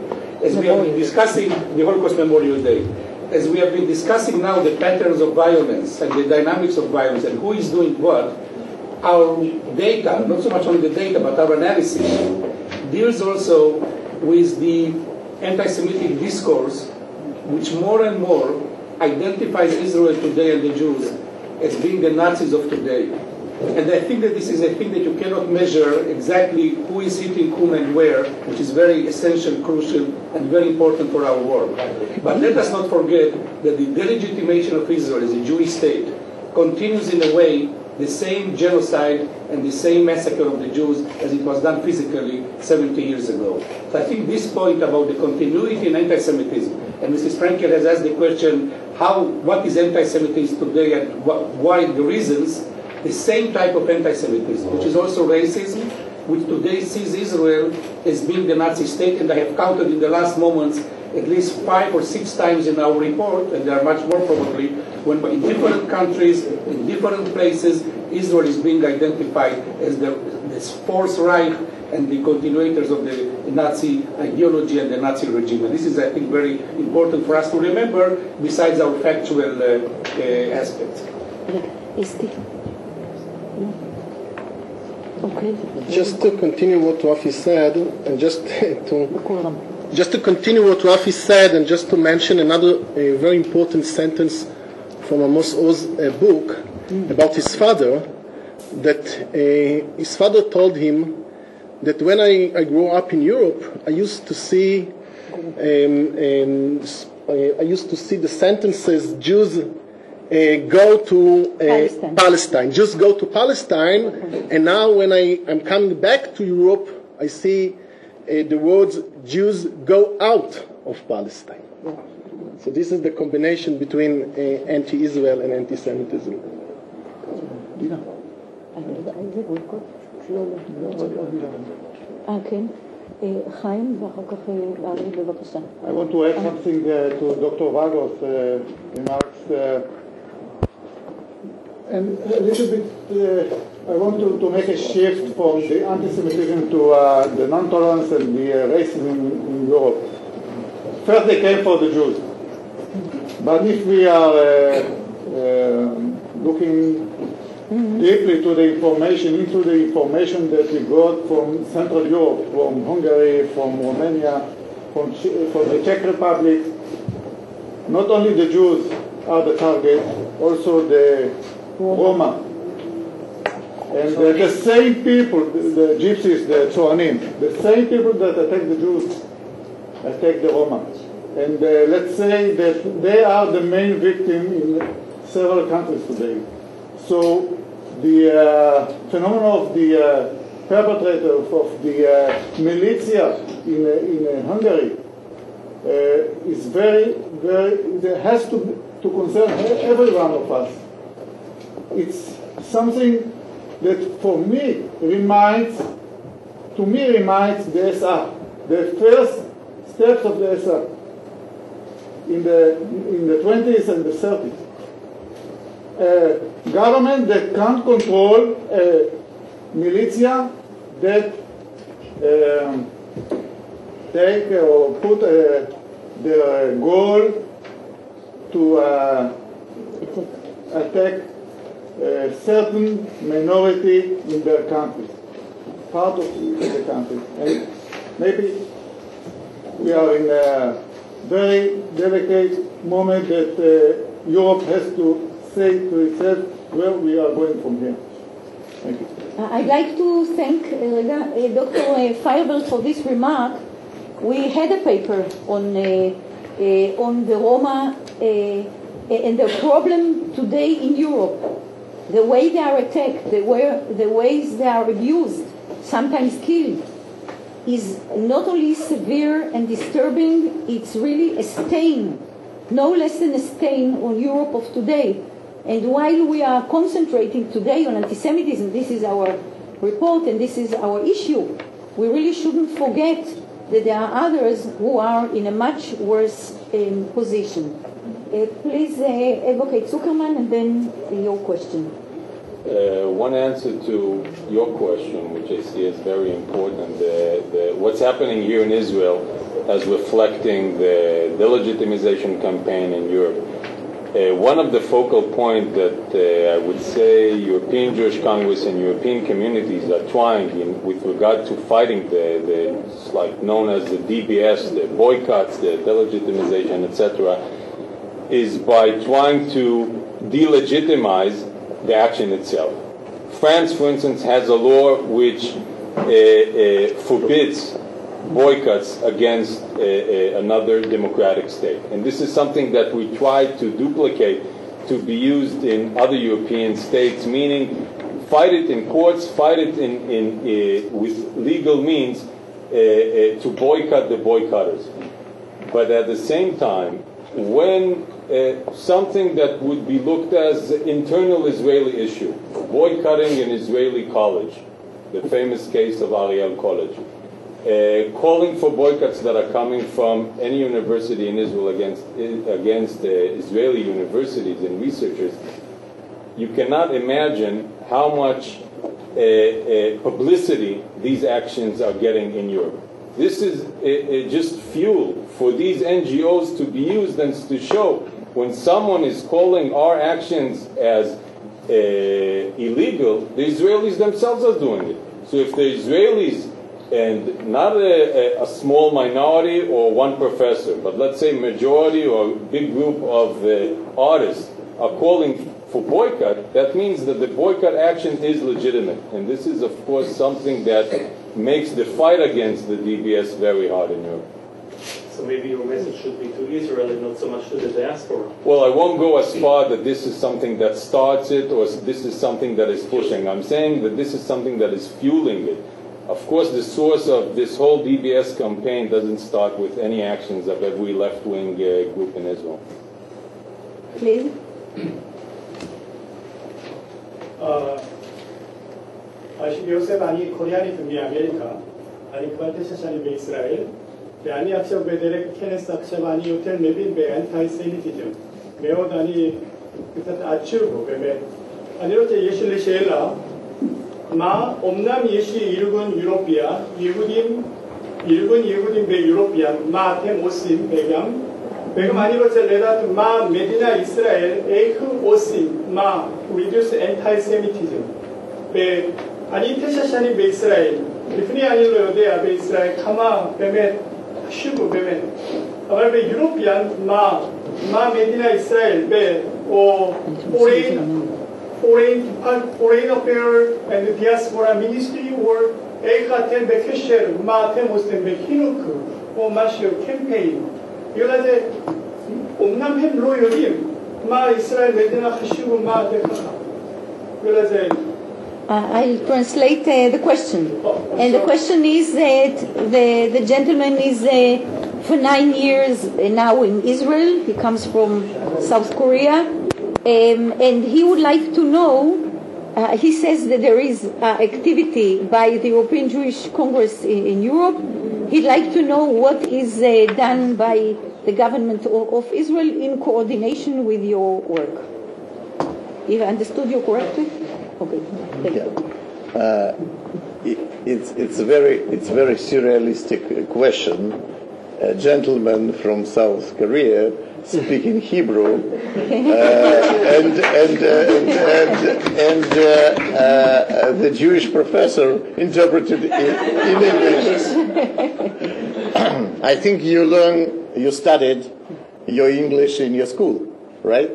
As we have been discussing the Holocaust Memorial Day, as we have been discussing now the patterns of violence and the dynamics of violence and who is doing what, our data, not so much only the data, but our analysis, deals also with the anti-Semitic discourse, which more and more identifies Israel today and the Jews as being the Nazis of today. And I think that this is a thing that you cannot measure exactly who is hitting whom and where, which is very essential, crucial, and very important for our work. But let us not forget that the delegitimation of Israel as a Jewish state continues in a way the same genocide and the same massacre of the Jews as it was done physically 70 years ago. So I think this point about the continuity in anti-Semitism, and Mrs. Frankel has asked the question, what is anti-Semitism today and why the reasons, the same type of anti-Semitism, which is also racism, which today sees Israel as being the Nazi state, and I have counted in the last moments at least 5 or 6 times in our report, and there are much more probably, when in different countries, in different places, Israel is being identified as the Fourth Reich and the continuators of the Nazi ideology and the Nazi regime. And this is, I think, very important for us to remember, besides our factual aspects. Okay. Just to continue what Rafi said, and just to continue what Rafi said, and just to mention another very important sentence from Amos Oz's book about his father, that his father told him that when I grew up in Europe, I used to see the sentences Jews go to Palestine. Jews go to Palestine, and now when I'm coming back to Europe, I see the words Jews go out of Palestine. So this is the combination between anti-Israel and anti-Semitism. חיים, ואחר כך ארי, בבקשה. I want to add something to Dr. Vago's remarks. And a little bit, I want to make a shift from the anti-Semitism to the non-tolerance and the racism in Europe. First they came for the Jews. But if we are looking deeply into the information that we got from Central Europe, from Hungary, from Romania, from the Czech Republic, not only the Jews are the target, also the Roma. And the same people, the Gypsies, the Tzoanim, the same people that attack the Jews attack the Roma. And let's say that they are the main victim in several countries today. So the phenomenon of the perpetrator of the militia in Hungary is very, it has to concern every one of us. It's something that for me reminds the SA, the first steps of the SA in the 20s and the 30s. Government that can't control a militia that take or put their goal to attack a certain minority in their country, part of the country. And maybe we are in a very delicate moment that Europe has to say to itself where we are going from here. Thank you. I'd like to thank Dr. Feyerberg for this remark. We had a paper on the Roma and the problem today in Europe. The way they are attacked, the ways they are abused, sometimes killed, is not only severe and disturbing, it's really a stain, no less than a stain on Europe of today. And while we are concentrating today on anti-Semitism, this is our report and this is our issue, we really shouldn't forget that there are others who are in a much worse position. Please, Advocate Zuckerman, and then your question. One answer to your question, which I see as very important, what's happening here in Israel as reflecting the delegitimization campaign in Europe. One of the focal points that I would say European Jewish Congress and European communities are trying with regard to fighting the like known as the DBS, the boycotts, the delegitimization, etc., is by trying to delegitimize the action itself. France, for instance, has a law which forbids boycotts against another democratic state. And this is something that we try to duplicate to be used in other European states, meaning fight it in courts, fight it with legal means to boycott the boycotters. But at the same time, when something that would be looked as an internal Israeli issue, boycotting an Israeli college, the famous case of Ariel College, calling for boycotts that are coming from any university in Israel against Israeli universities and researchers, you cannot imagine how much publicity these actions are getting in Europe. This is just fuel for these NGOs to be used and to show when someone is calling our actions as illegal, the Israelis themselves are doing it. So if the Israelis, and not a small minority or one professor, but let's say majority or big group of artists are calling for boycott, that means that the boycott action is legitimate. And this is, of course, something that makes the fight against the DBS very hard in Europe. So maybe your message should be to Israel and not so much to the diaspora. Well, I won't go as far that this is something that starts it or this is something that is pushing. I'm saying that this is something that is fueling it. Of course, the source of this whole DBS campaign doesn't start with any actions of every left-wing group in Israel. Please. יוסף, אני קוריאנית מאמריקה, אני כבר 9 שנים בישראל, ואני עכשיו בדרך כנס עכשיו אני יותר מבין באנטי-סמיטיזם. מאוד אני קצת עצוב בו, באמת. אני רוצה, יש לי שאלה, מה, אמנם יש לי ארגון אירופיה, ארגון יהודים באירופיה, מה אתם עושים וגם אני רוצה לדעת מה מדינה ישראל, איך עושים, מה, reduce anti-Semitism. אני 9 שנים בישראל, לפני אני לא יודע בישראל כמה באמת חשוב באמת, אבל באירופיה מה מדינה ישראל או foreign affairs and diaspora ministry or איך אתם בקשר, מה אתם עושים בחינוך או משהו קמפיין, בגלל זה אמנם הם לא יודעים מה ישראל מדינה חשוב ומה זה ככה, בגלל זה I'll translate the question. And the question is that the gentleman is for 9 years now in Israel. He comes from South Korea. And he would like to know, he says that there is activity by the European Jewish Congress in Europe. He'd like to know what is done by the government of Israel in coordination with your work. If I understood you correctly? Okay, thank you. it's a very surrealistic question. A gentleman from South Korea speaking Hebrew, and the Jewish professor interpreted in English. I think you studied your English in your school, right?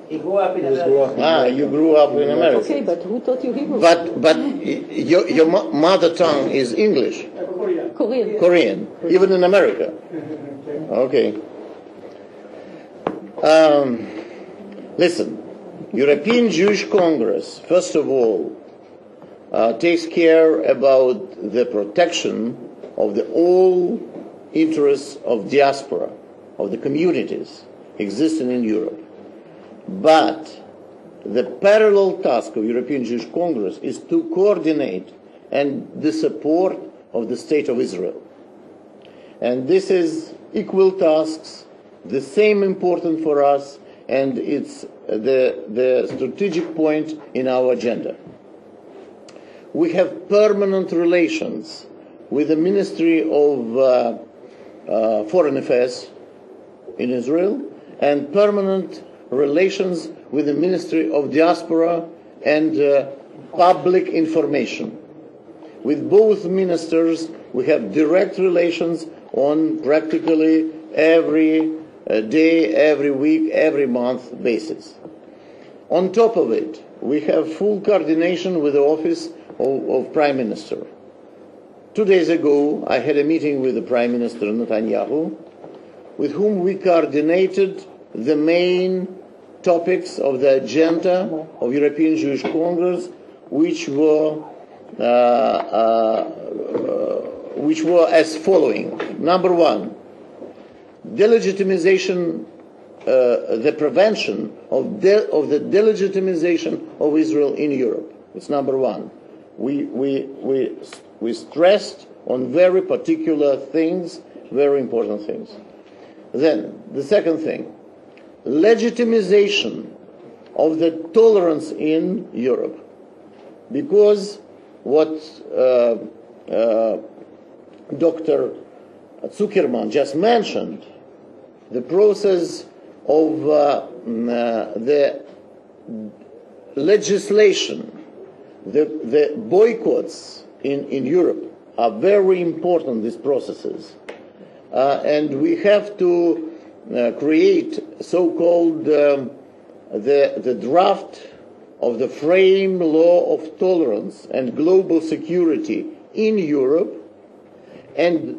He grew up in America. You grew up in America. Okay, but who taught you Hebrew? But your mother tongue is English. Korean, even in America. Okay. Listen, European Jewish Congress, first of all, takes care about the protection of all interests of diaspora, of the communities existing in Europe. But the parallel task of European Jewish Congress is to coordinate and the support of the State of Israel. And this is equal tasks, the same important for us, and it's the strategic point in our agenda. We have permanent relations with the Ministry of Foreign Affairs in Israel and permanent relations with the Ministry of Diaspora and Public Information. With both ministers, we have direct relations on practically every day, every week, every month basis. On top of it, we have full coordination with the Office of Prime Minister. 2 days ago, I had a meeting with the Prime Minister Netanyahu, with whom we coordinated the main topics of the agenda of European Jewish Congress, which were as following. Number one, delegitimization, the prevention of the delegitimization of Israel in Europe. It's number one. We stressed on very particular things, very important things. Then, the second thing, legitimization of the tolerance in Europe. Because what Dr. Zuckerman just mentioned, the process of the legislation, the boycotts in Europe are very important, these processes. And we have to create so-called the draft of the frame law of tolerance and global security in Europe, and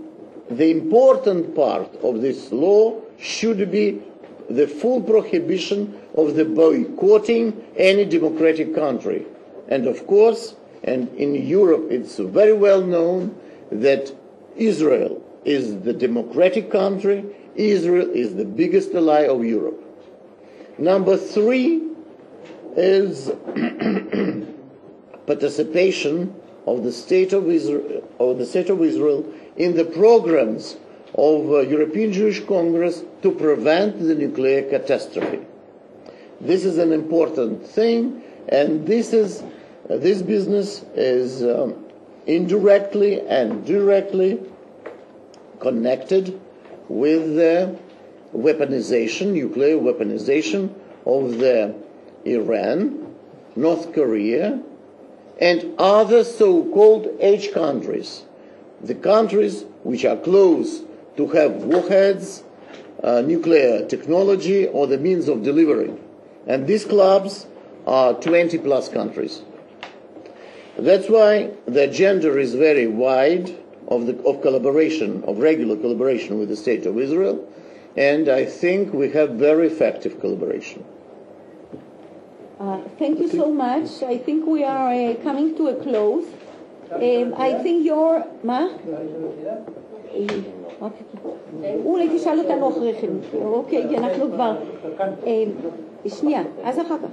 the important part of this law should be the full prohibition of the boycotting any democratic country. And of course, and in Europe it's very well known that Israel is the democratic country, Israel is the biggest ally of Europe. Number three is participation of the State of Israel in the programs of European Jewish Congress to prevent the nuclear catastrophe. This is an important thing, and this business is indirectly and directly connected with the weaponization, nuclear weaponization of the Iran, North Korea, and other so-called H countries, the countries which are close to have warheads, nuclear technology, or the means of delivering. And these clubs are 20 plus countries. That's why the agenda is very wide of collaboration, of regular collaboration with the State of Israel, and I think we have very effective collaboration. Thank you so much. I think we are coming to a close. I think your... מה? אולי תשאל אותנו אחרי כן. אוקיי, כי אנחנו כבר... שנייה, אז אחר כך.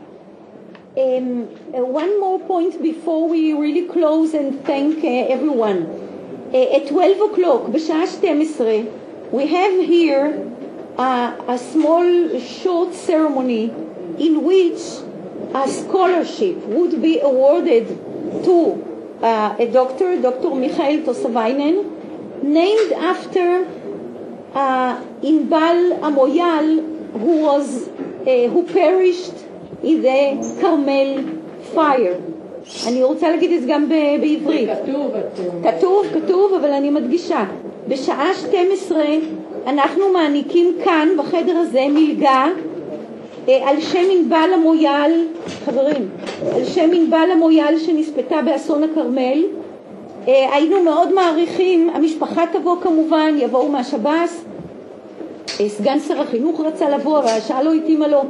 One more point before we really close and thank everyone. At 12 o'clock, בשעה 12, we have here a small short ceremony in which a scholarship would be awarded to a doctor, Dr. Michael Tosavainen, named after Inbal Amoyal, who perished in the Carmel fire. אני רוצה להגיד את זה גם בעברית. כתוב, אבל אני מדגישה. בשעה 12 אנחנו מעניקים כאן בחדר הזה מלגה על שם ענבל המויאל, חברים, על שם ענבל המויאל שנספתה באסון הכרמל. היינו מאוד מעריכים, המשפחה תבוא כמובן, יבואו מהשב"ס, סגן שר החינוך רצה לבוא, אבל השעה לא התאימה לו.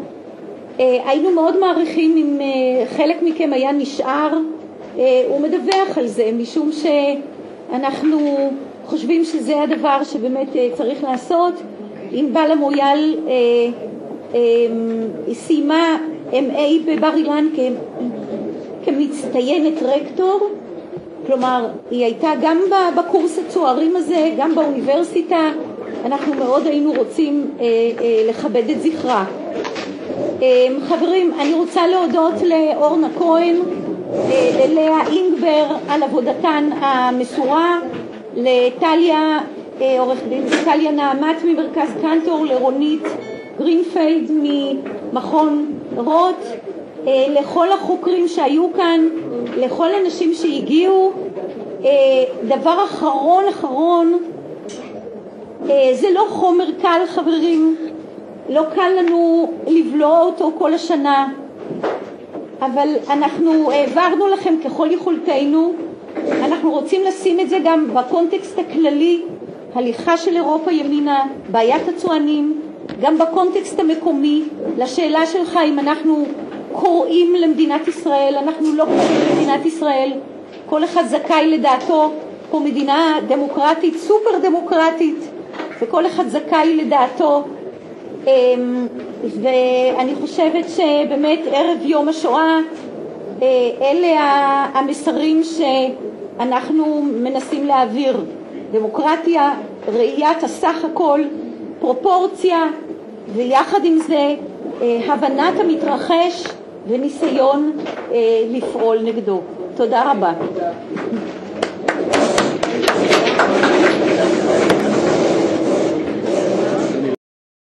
היינו מאוד מעריכים אם חלק מכם היה נשאר ומדווח על זה, משום שאנחנו חושבים שזה הדבר שבאמת צריך לעשות. ענבל המויאל סיימה MA בבר אילן כמצטיינת רקטור, כלומר היא הייתה גם בקורס הצוערים הזה, גם באוניברסיטה. אנחנו מאוד היינו רוצים לכבד את זכרה. חברים, אני רוצה להודות לאורנה כהן, ללאה אינגבר על עבודתן המסורה, לטליה, עורך דין טליה נעמת ממרכז קנטור, לרונית גרינפלד ממכון רוט, לכל החוקרים שהיו כאן, לכל אנשים שהגיעו. דבר אחרון, זה לא חומר קל חברים, לא קל לנו לבלוע אותו כל השנה, אבל אנחנו העברנו לכם ככל יכולתנו. אנחנו רוצים לשים את זה גם בקונטקסט הכללי, הליכה של אירופה ימינה, בעיית הצוענים, גם בקונטקסט המקומי, לשאלה שלך אם אנחנו קוראים למדינת ישראל. אנחנו לא קוראים למדינת ישראל, כל אחד זכאי לדעתו. פה מדינה דמוקרטית, סופר דמוקרטית, וכל אחד זכאי לדעתו. ואני חושבת שבאמת ערב יום השואה אלה המסרים שאנחנו מנסים להעביר: דמוקרטיה, ראיית הסך הכל, פרופורציה, ויחד עם זה הבנת המתרחש וניסיון לפעול נגדו. תודה רבה.